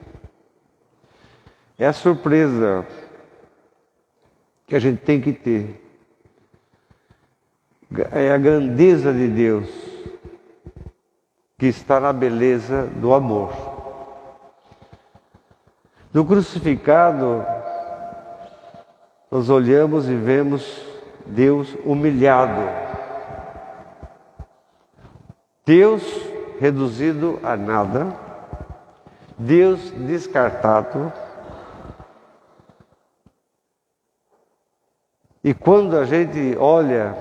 É a surpresa que a gente tem que ter. É a grandeza de Deus que está na beleza do amor. No crucificado, nós olhamos e vemos Deus humilhado. Deus reduzido a nada. Deus descartado. E quando a gente olha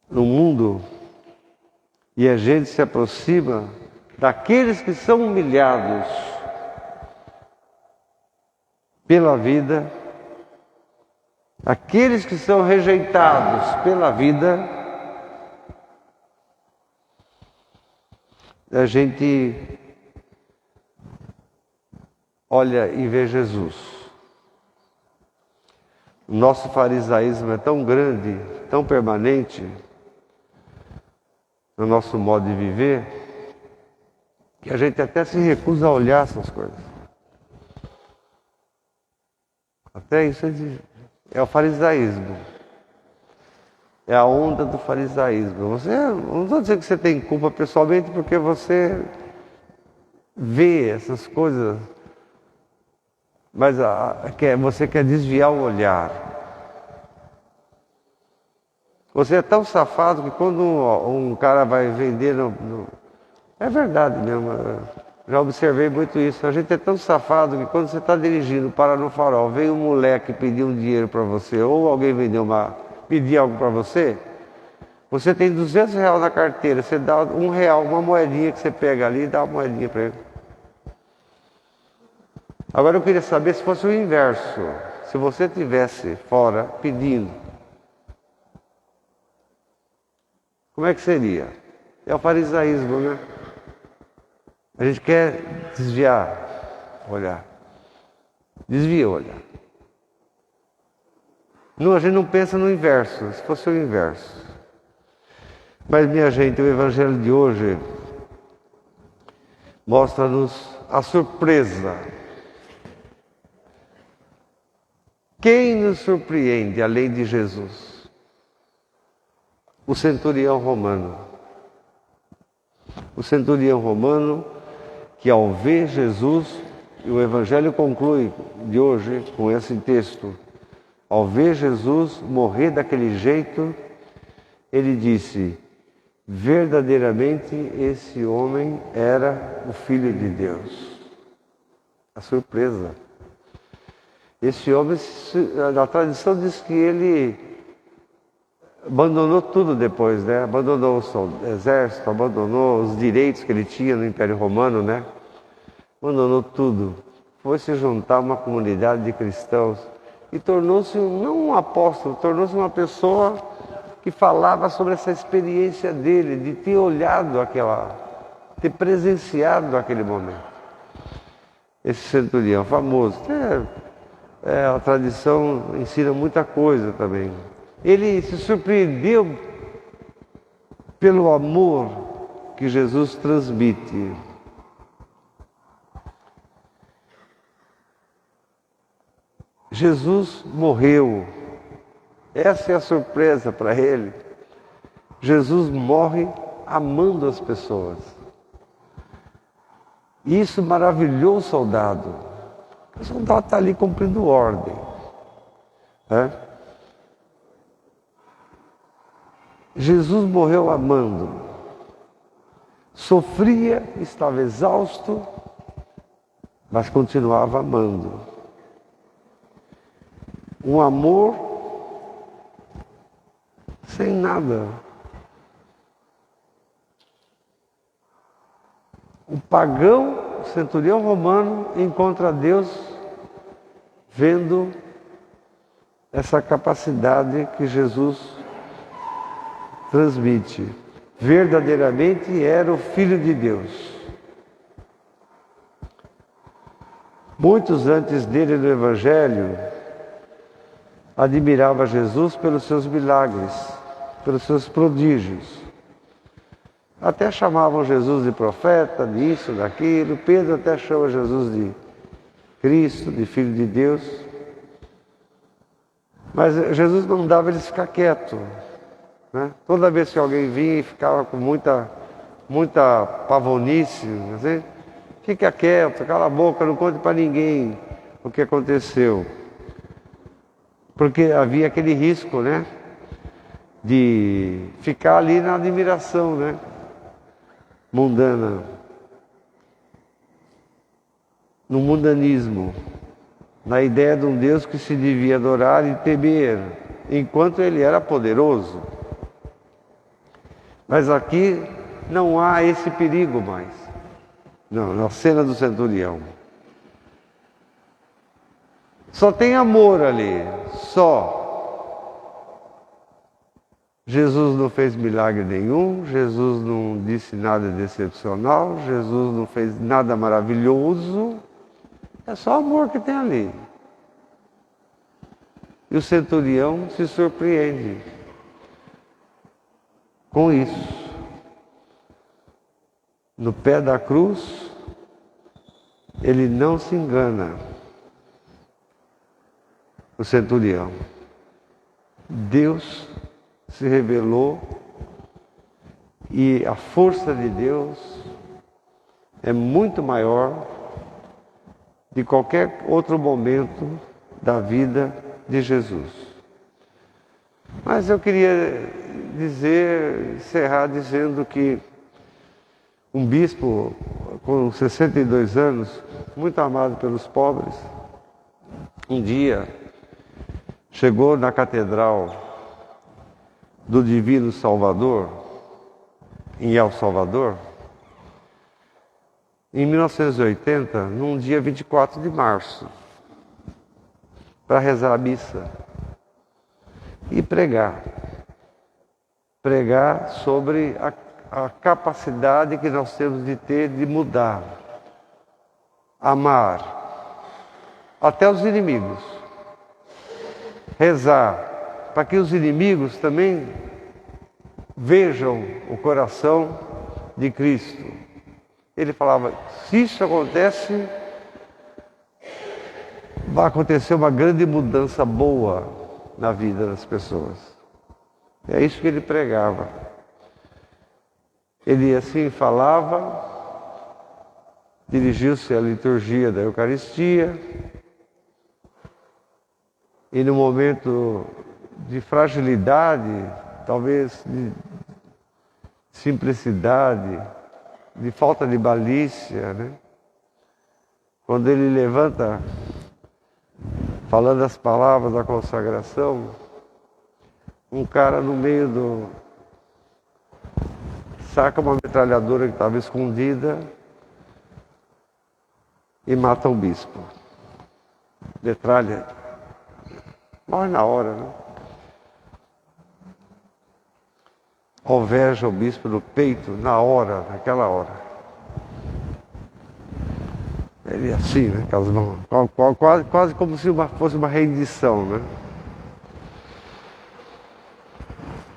no mundo e a gente se aproxima daqueles que são humilhados pela vida, aqueles que são rejeitados pela vida, a gente olha e vê Jesus. O nosso farisaísmo é tão grande, tão permanente no nosso modo de viver, que a gente até se recusa a olhar essas coisas. Até isso é o farisaísmo. É a onda do farisaísmo. Não estou dizendo que você tem culpa pessoalmente, porque você vê essas coisas, mas você quer desviar o olhar. Você é tão safado que quando um cara vai vender é verdade mesmo, já observei muito isso. A gente é tão safado que quando você está dirigindo, para no farol, vem um moleque pedir um dinheiro para você, ou alguém pedir algo para você, você tem R$200 na carteira, você dá R$1, uma moedinha que você pega ali e dá uma moedinha para ele. Agora eu queria saber se fosse o inverso, se você estivesse fora pedindo, como é que seria? É o farisaísmo, né? A gente quer desviar o olhar. Desvia o olhar. Não, a gente não pensa no inverso, se fosse o inverso. Mas, minha gente, o Evangelho de hoje mostra-nos a surpresa. Quem nos surpreende além de Jesus? O centurião romano. O centurião romano que, ao ver Jesus E o Evangelho conclui de hoje com esse texto. Ao ver Jesus morrer daquele jeito, ele disse: verdadeiramente esse homem era o Filho de Deus. A surpresa. Esse homem, a tradição diz que ele abandonou tudo depois, né? Abandonou o exército, abandonou os direitos que ele tinha no Império Romano, né? Abandonou tudo. Foi se juntar a uma comunidade de cristãos e tornou-se não um apóstolo, tornou-se uma pessoa que falava sobre essa experiência dele, de ter olhado ter presenciado aquele momento. Esse centurião famoso, a tradição ensina muita coisa também. Ele se surpreendeu pelo amor que Jesus transmite. Jesus morreu. Essa é a surpresa para ele. Jesus morre amando as pessoas. E isso maravilhou o soldado. O soldado está ali cumprindo ordem. Jesus morreu amando. Sofria, estava exausto, mas continuava amando. Um amor sem nada. O pagão, o centurião romano, encontra Deus vendo essa capacidade que Jesus transmite. Verdadeiramente era o Filho de Deus. Muitos antes dele no Evangelho admiravam Jesus pelos seus milagres, pelos seus prodígios. Até chamavam Jesus de profeta, disso, daquilo. Pedro até chama Jesus de Cristo, de Filho de Deus. Mas Jesus não dava eles ficar quietos. Né? Toda vez que alguém vinha e ficava com muita pavonice, assim, fica quieto, cala a boca, não conte para ninguém o que aconteceu. Porque havia aquele risco, né? De ficar ali na admiração, né? Mundana. No mundanismo. Na ideia de um Deus que se devia adorar e temer, enquanto ele era poderoso. Mas aqui não há esse perigo mais. Não, na cena do centurião. Só tem amor ali, só. Jesus não fez milagre nenhum, Jesus não disse nada de excepcional, Jesus não fez nada maravilhoso. É só amor que tem ali. E o centurião se surpreende com isso. No pé da cruz, ele não se engana. O centurião. Deus se revelou e a força de Deus é muito maior de qualquer outro momento da vida de Jesus. Mas eu queria encerrar dizendo que um bispo com 62 anos, muito amado pelos pobres, um dia chegou na Catedral do Divino Salvador, em El Salvador, em 1980, num dia 24 de março, para rezar a missa e pregar. Pregar sobre a capacidade que nós temos de ter de mudar, amar, até os inimigos. Rezar para que os inimigos também vejam o coração de Cristo. Ele falava, se isso acontece, vai acontecer uma grande mudança boa na vida das pessoas. É isso que ele pregava. Ele assim falava dirigiu-se à liturgia da Eucaristia e no momento de fragilidade, talvez de simplicidade, de falta de malícia, né? Quando ele levanta, falando as palavras da consagração, um cara no meio do... saca uma metralhadora que estava escondida e mata o bispo. Metralha. Morre na hora, né? Alveja o bispo no peito, na hora, naquela hora. Ele assim, né? Com as mãos, quase como se fosse uma rendição, né?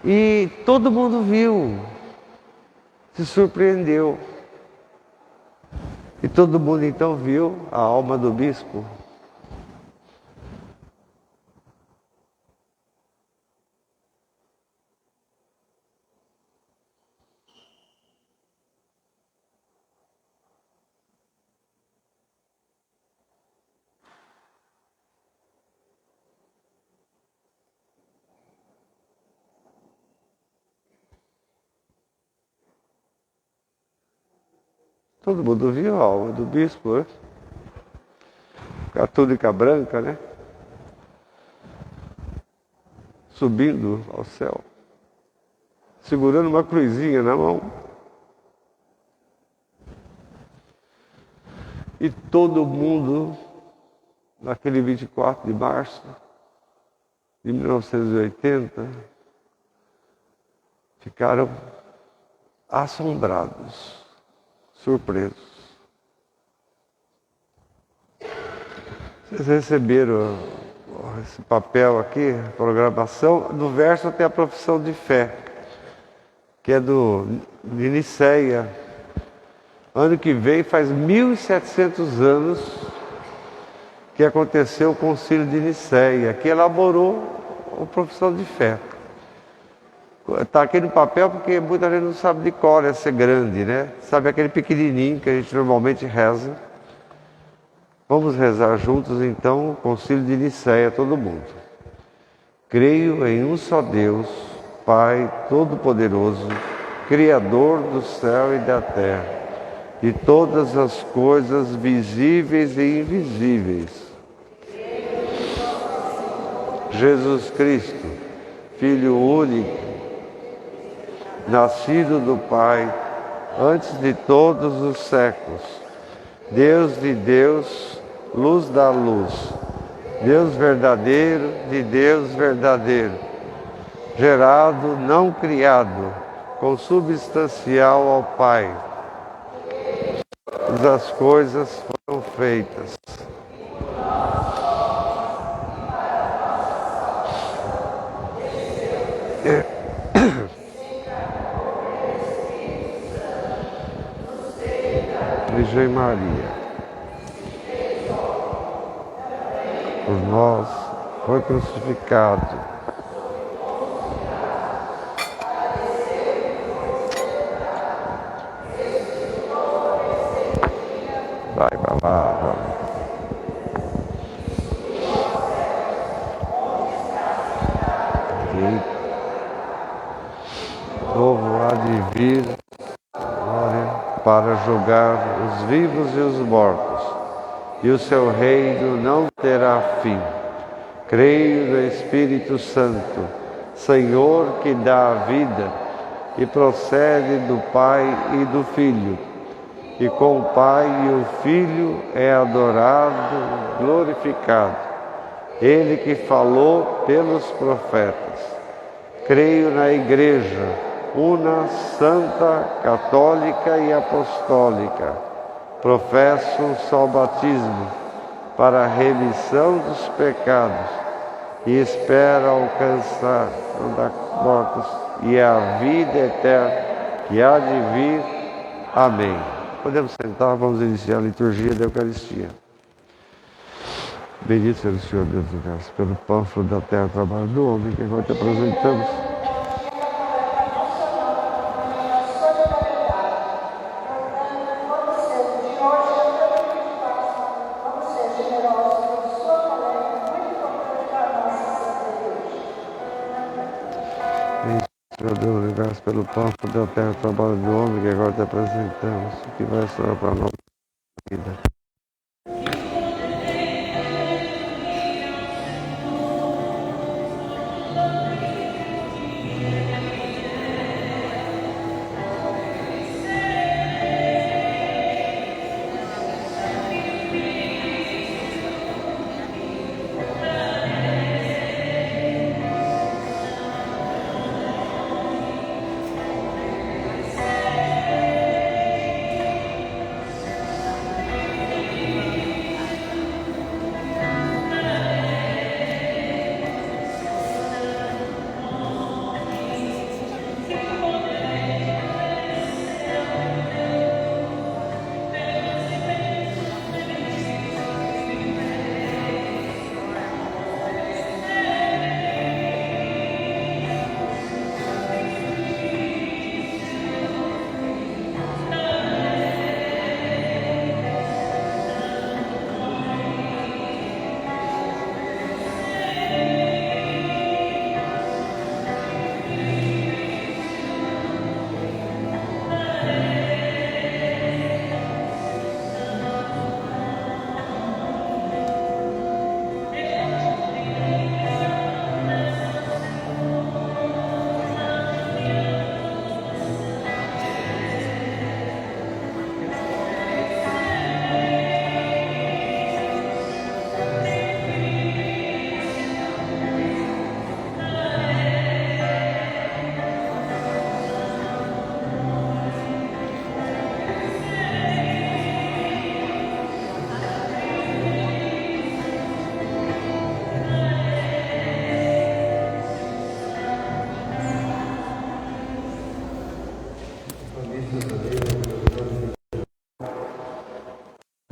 E todo mundo viu, se surpreendeu. E todo mundo então viu a alma do bispo. Todo mundo viu a alma do bispo, né? Com a túnica branca, né? Subindo ao céu, segurando uma cruzinha na mão. E todo mundo, naquele 24 de março de 1980, ficaram assombrados, surpresos. Vocês receberam esse papel aqui, programação. No verso tem a profissão de fé, que é de Nicéia. Ano que vem faz 1700 anos que aconteceu o concílio de Nicéia, que elaborou a profissão de fé. Está aqui no papel porque muita gente não sabe de cor, é ser grande, né? Sabe aquele pequenininho que a gente normalmente reza. Vamos rezar juntos então o concílio de Nicéia, todo mundo. Creio em um só Deus, Pai Todo-Poderoso, Criador do céu e da terra, de todas as coisas visíveis e invisíveis. Jesus Cristo, Filho único, nascido do Pai, antes de todos os séculos, Deus de Deus, luz da luz, Deus verdadeiro de Deus verdadeiro, gerado, não criado, consubstancial ao Pai. As coisas foram feitas. Virgem Maria, por nós foi crucificado. Vai pra lá, vai. Novo há de vir, glória, para julgar os vivos e os mortos, e o seu reino não terá fim. Creio no Espírito Santo, Senhor que dá a vida, e procede do Pai e do Filho, e com o Pai e o Filho é adorado, glorificado, Ele que falou pelos profetas. Creio na Igreja, una, santa, católica e apostólica. Professo um só batismo para a remissão dos pecados e espero alcançar da mortos e a vida eterna que há de vir. Amém. Podemos sentar, vamos iniciar a liturgia da Eucaristia. Bendito seja o Senhor Deus do universo, pelo pão, fruto da terra, trabalho do homem, que agora te apresentamos. Hoje meu Deus, do universo, pelo pão que deu terra, o trabalho do homem, que agora te apresentamos, que vai ser para a nossa vida.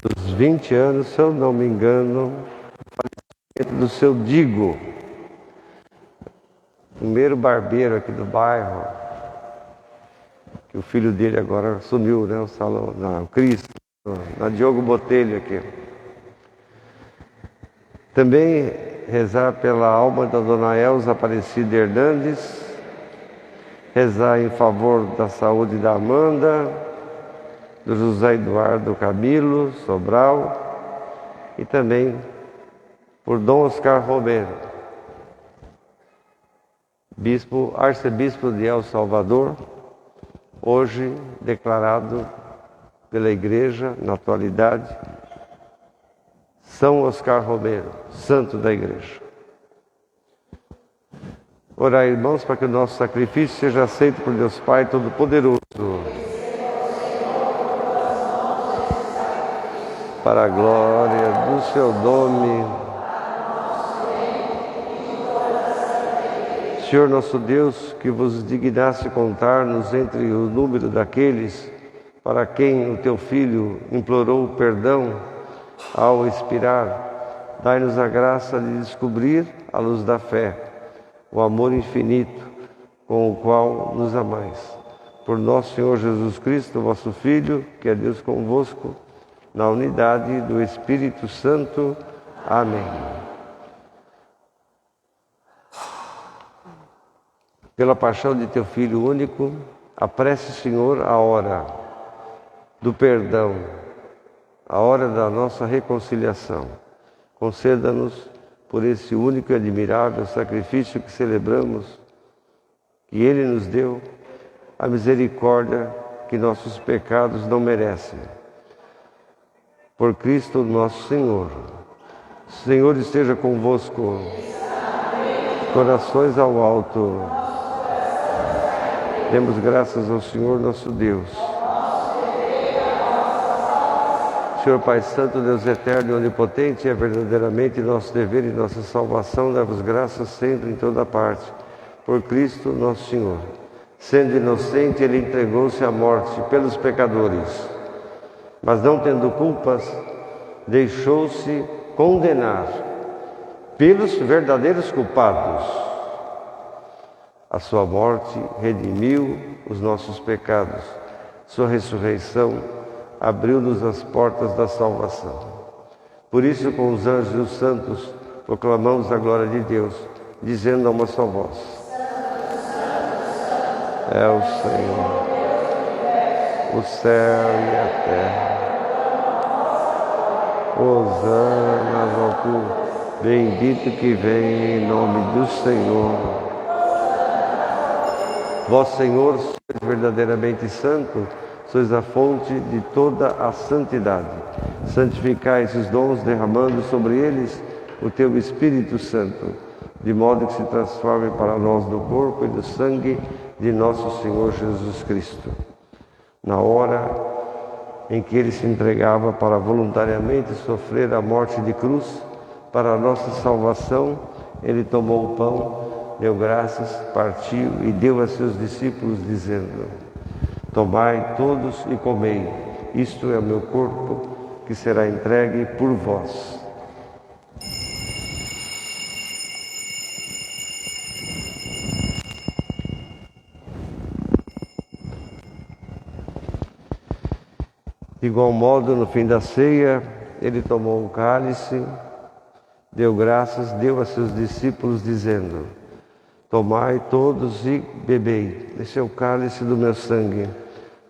Dos 20 anos, se eu não me engano, do seu Digo, primeiro barbeiro aqui do bairro, que o filho dele agora assumiu, né, o salão, o Cristo, na Diogo Botelho aqui. Também rezar pela alma da Dona Elza Aparecida Hernandes, rezar em favor da saúde da Amanda, do José Eduardo Camilo Sobral e também por Dom Oscar Romero, arcebispo de El Salvador, hoje declarado pela Igreja, na atualidade, São Oscar Romero, santo da Igreja. Orar, irmãos, para que o nosso sacrifício seja aceito por Deus Pai Todo-Poderoso, para a glória do seu nome. Senhor nosso Deus, que vos dignasse contar-nos entre o número daqueles para quem o teu Filho implorou perdão ao expirar, dai-nos a graça de descobrir, à luz da fé, o amor infinito com o qual nos amais. Por nosso Senhor Jesus Cristo, vosso Filho, que é Deus convosco, na unidade do Espírito Santo. Amém. Pela paixão de teu Filho único, apresse, Senhor, a hora do perdão, a hora da nossa reconciliação. Conceda-nos, por esse único e admirável sacrifício que celebramos, que Ele nos deu, a misericórdia que nossos pecados não merecem. Por Cristo nosso Senhor. O Senhor esteja convosco. Corações ao alto. Demos graças ao Senhor nosso Deus. Senhor Pai Santo, Deus eterno e onipotente, é verdadeiramente nosso dever e nossa salvação, dar-vos graças sempre em toda parte. Por Cristo nosso Senhor. Sendo inocente, Ele entregou-se à morte pelos pecadores. Mas não tendo culpas, deixou-se condenar pelos verdadeiros culpados. A sua morte redimiu os nossos pecados. Sua ressurreição abriu-nos as portas da salvação. Por isso, com os anjos e os santos, proclamamos a glória de Deus, dizendo a uma só voz: É o Senhor, o céu e a terra. Hosana nas alturas, bendito que vem em nome do Senhor. Vós, Senhor, sois verdadeiramente santo, sois a fonte de toda a santidade. Santificai esses dons, derramando sobre eles o teu Espírito Santo, de modo que se transformem para nós do corpo e do sangue de nosso Senhor Jesus Cristo. Na hora em que ele se entregava para voluntariamente sofrer a morte de cruz, para a nossa salvação, ele tomou o pão, deu graças, partiu e deu a seus discípulos, dizendo: tomai todos e comei, isto é o meu corpo, que será entregue por vós. De igual modo, no fim da ceia, ele tomou o cálice, deu graças, deu a seus discípulos, dizendo: tomai todos e bebei, esse é o cálice do meu sangue,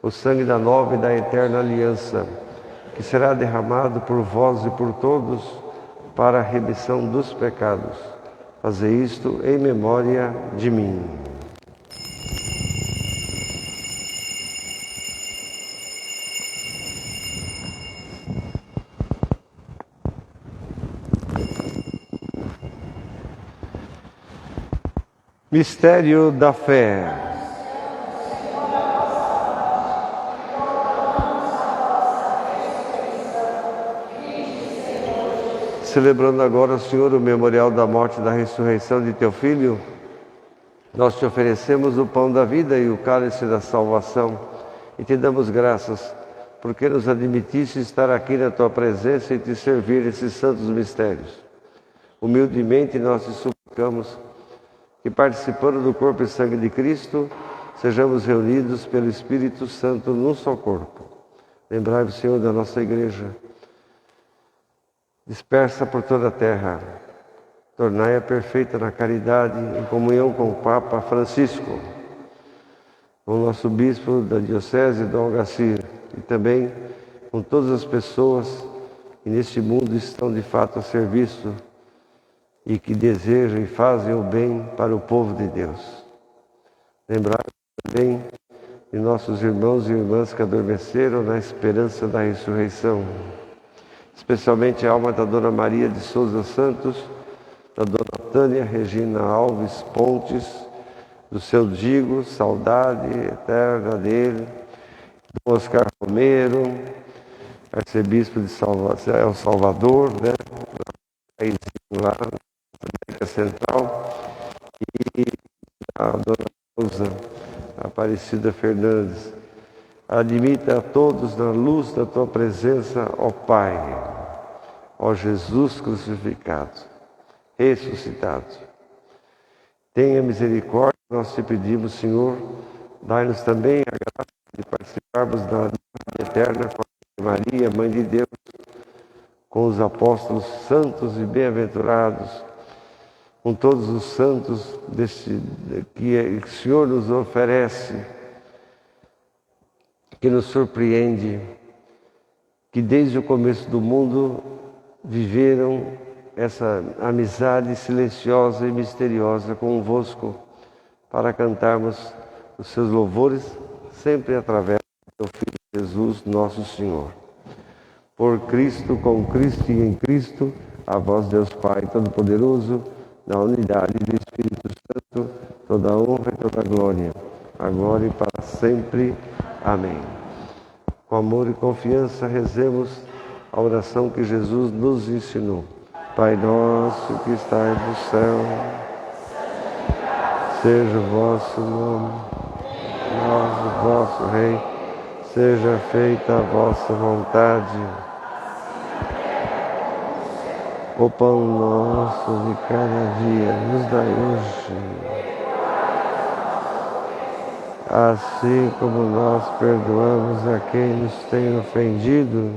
o sangue da nova e da eterna aliança, que será derramado por vós e por todos para a remissão dos pecados. Fazei isto em memória de mim. Mistério da fé. Celebrando agora, Senhor, o memorial da morte e da ressurreição de Teu Filho, nós Te oferecemos o pão da vida e o cálice da salvação e Te damos graças, porque nos admitiste estar aqui na Tua presença e Te servir esses santos mistérios. Humildemente nós Te suplicamos que, participando do corpo e sangue de Cristo, sejamos reunidos pelo Espírito Santo num só corpo. Lembrai-vos, Senhor, da nossa igreja, dispersa por toda a terra, tornai-a perfeita na caridade, em comunhão com o Papa Francisco, com o nosso bispo da diocese, Dom Gacir, e também com todas as pessoas que neste mundo estão de fato a serviço e que desejam e fazem o bem para o povo de Deus. Lembrai também de nossos irmãos e irmãs que adormeceram na esperança da ressurreição, especialmente a alma da Dona Maria de Souza Santos, da Dona Tânia Regina Alves Pontes, do seu Digo, saudade eterna dele, do Oscar Romero, arcebispo de El Salvador, né? Lá na América Central, e a Dona Rosa Aparecida Fernandes. Admita a todos na luz da Tua presença, ó Pai, ó Jesus crucificado, ressuscitado. Tenha misericórdia, nós Te pedimos, Senhor, dai-nos também a graça de participarmos da vida eterna com a Maria, Mãe de Deus, com os apóstolos santos e bem-aventurados, com todos os santos que o Senhor nos oferece, que nos surpreende, que desde o começo do mundo viveram essa amizade silenciosa e misteriosa convosco, para cantarmos os seus louvores sempre através do Teu Filho Jesus, nosso Senhor. Por Cristo, com Cristo e em Cristo, a vós, Deus Pai Todo-Poderoso, na unidade do Espírito Santo, toda a honra e toda a glória, agora e para sempre. Amém. Com amor e confiança, rezemos a oração que Jesus nos ensinou. Pai nosso que estais no céu, seja o vosso nome, o vosso reino, seja feita a vossa vontade. O pão nosso de cada dia nos dai hoje. Assim como nós perdoamos a quem nos tem ofendido.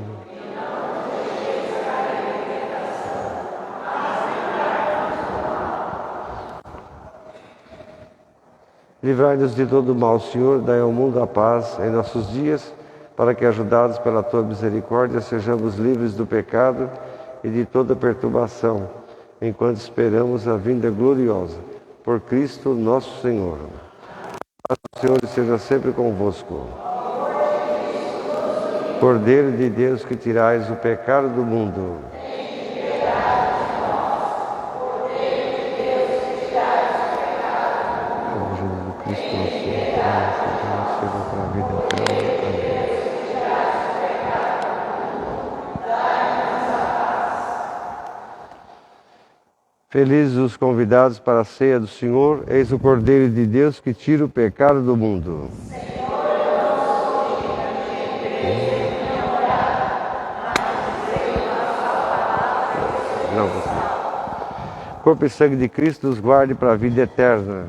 Livrai-nos de todo mal, Senhor, dai ao mundo a paz em nossos dias, para que, ajudados pela tua misericórdia, sejamos livres do pecado e de toda perturbação, enquanto esperamos a vinda gloriosa. Por Cristo nosso Senhor. O Senhor esteja sempre convosco. Cordeiro de Deus, que tirais o pecado do mundo. Jesus Cristo, nosso Senhor, seja para a vida eterna. Amém. Felizes os convidados para a ceia do Senhor, eis o Cordeiro de Deus que tira o pecado do mundo. Não, você. Corpo e sangue de Cristo nos guarde para a vida eterna.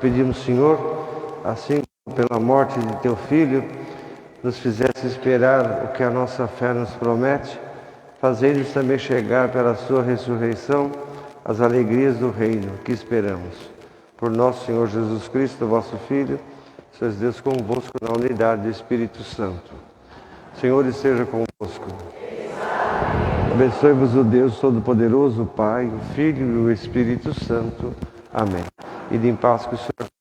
Pedimos, Senhor, assim como pela morte de teu Filho, nos fizesse esperar o que a nossa fé nos promete, fazei-nos também chegar pela sua ressurreição as alegrias do reino que esperamos. Por nosso Senhor Jesus Cristo, vosso Filho, sois Deus convosco na unidade do Espírito Santo. O Senhor esteja convosco. Abençoe-vos o Deus Todo-Poderoso, o Pai, o Filho e o Espírito Santo. Amém. Ide em paz com o Senhor.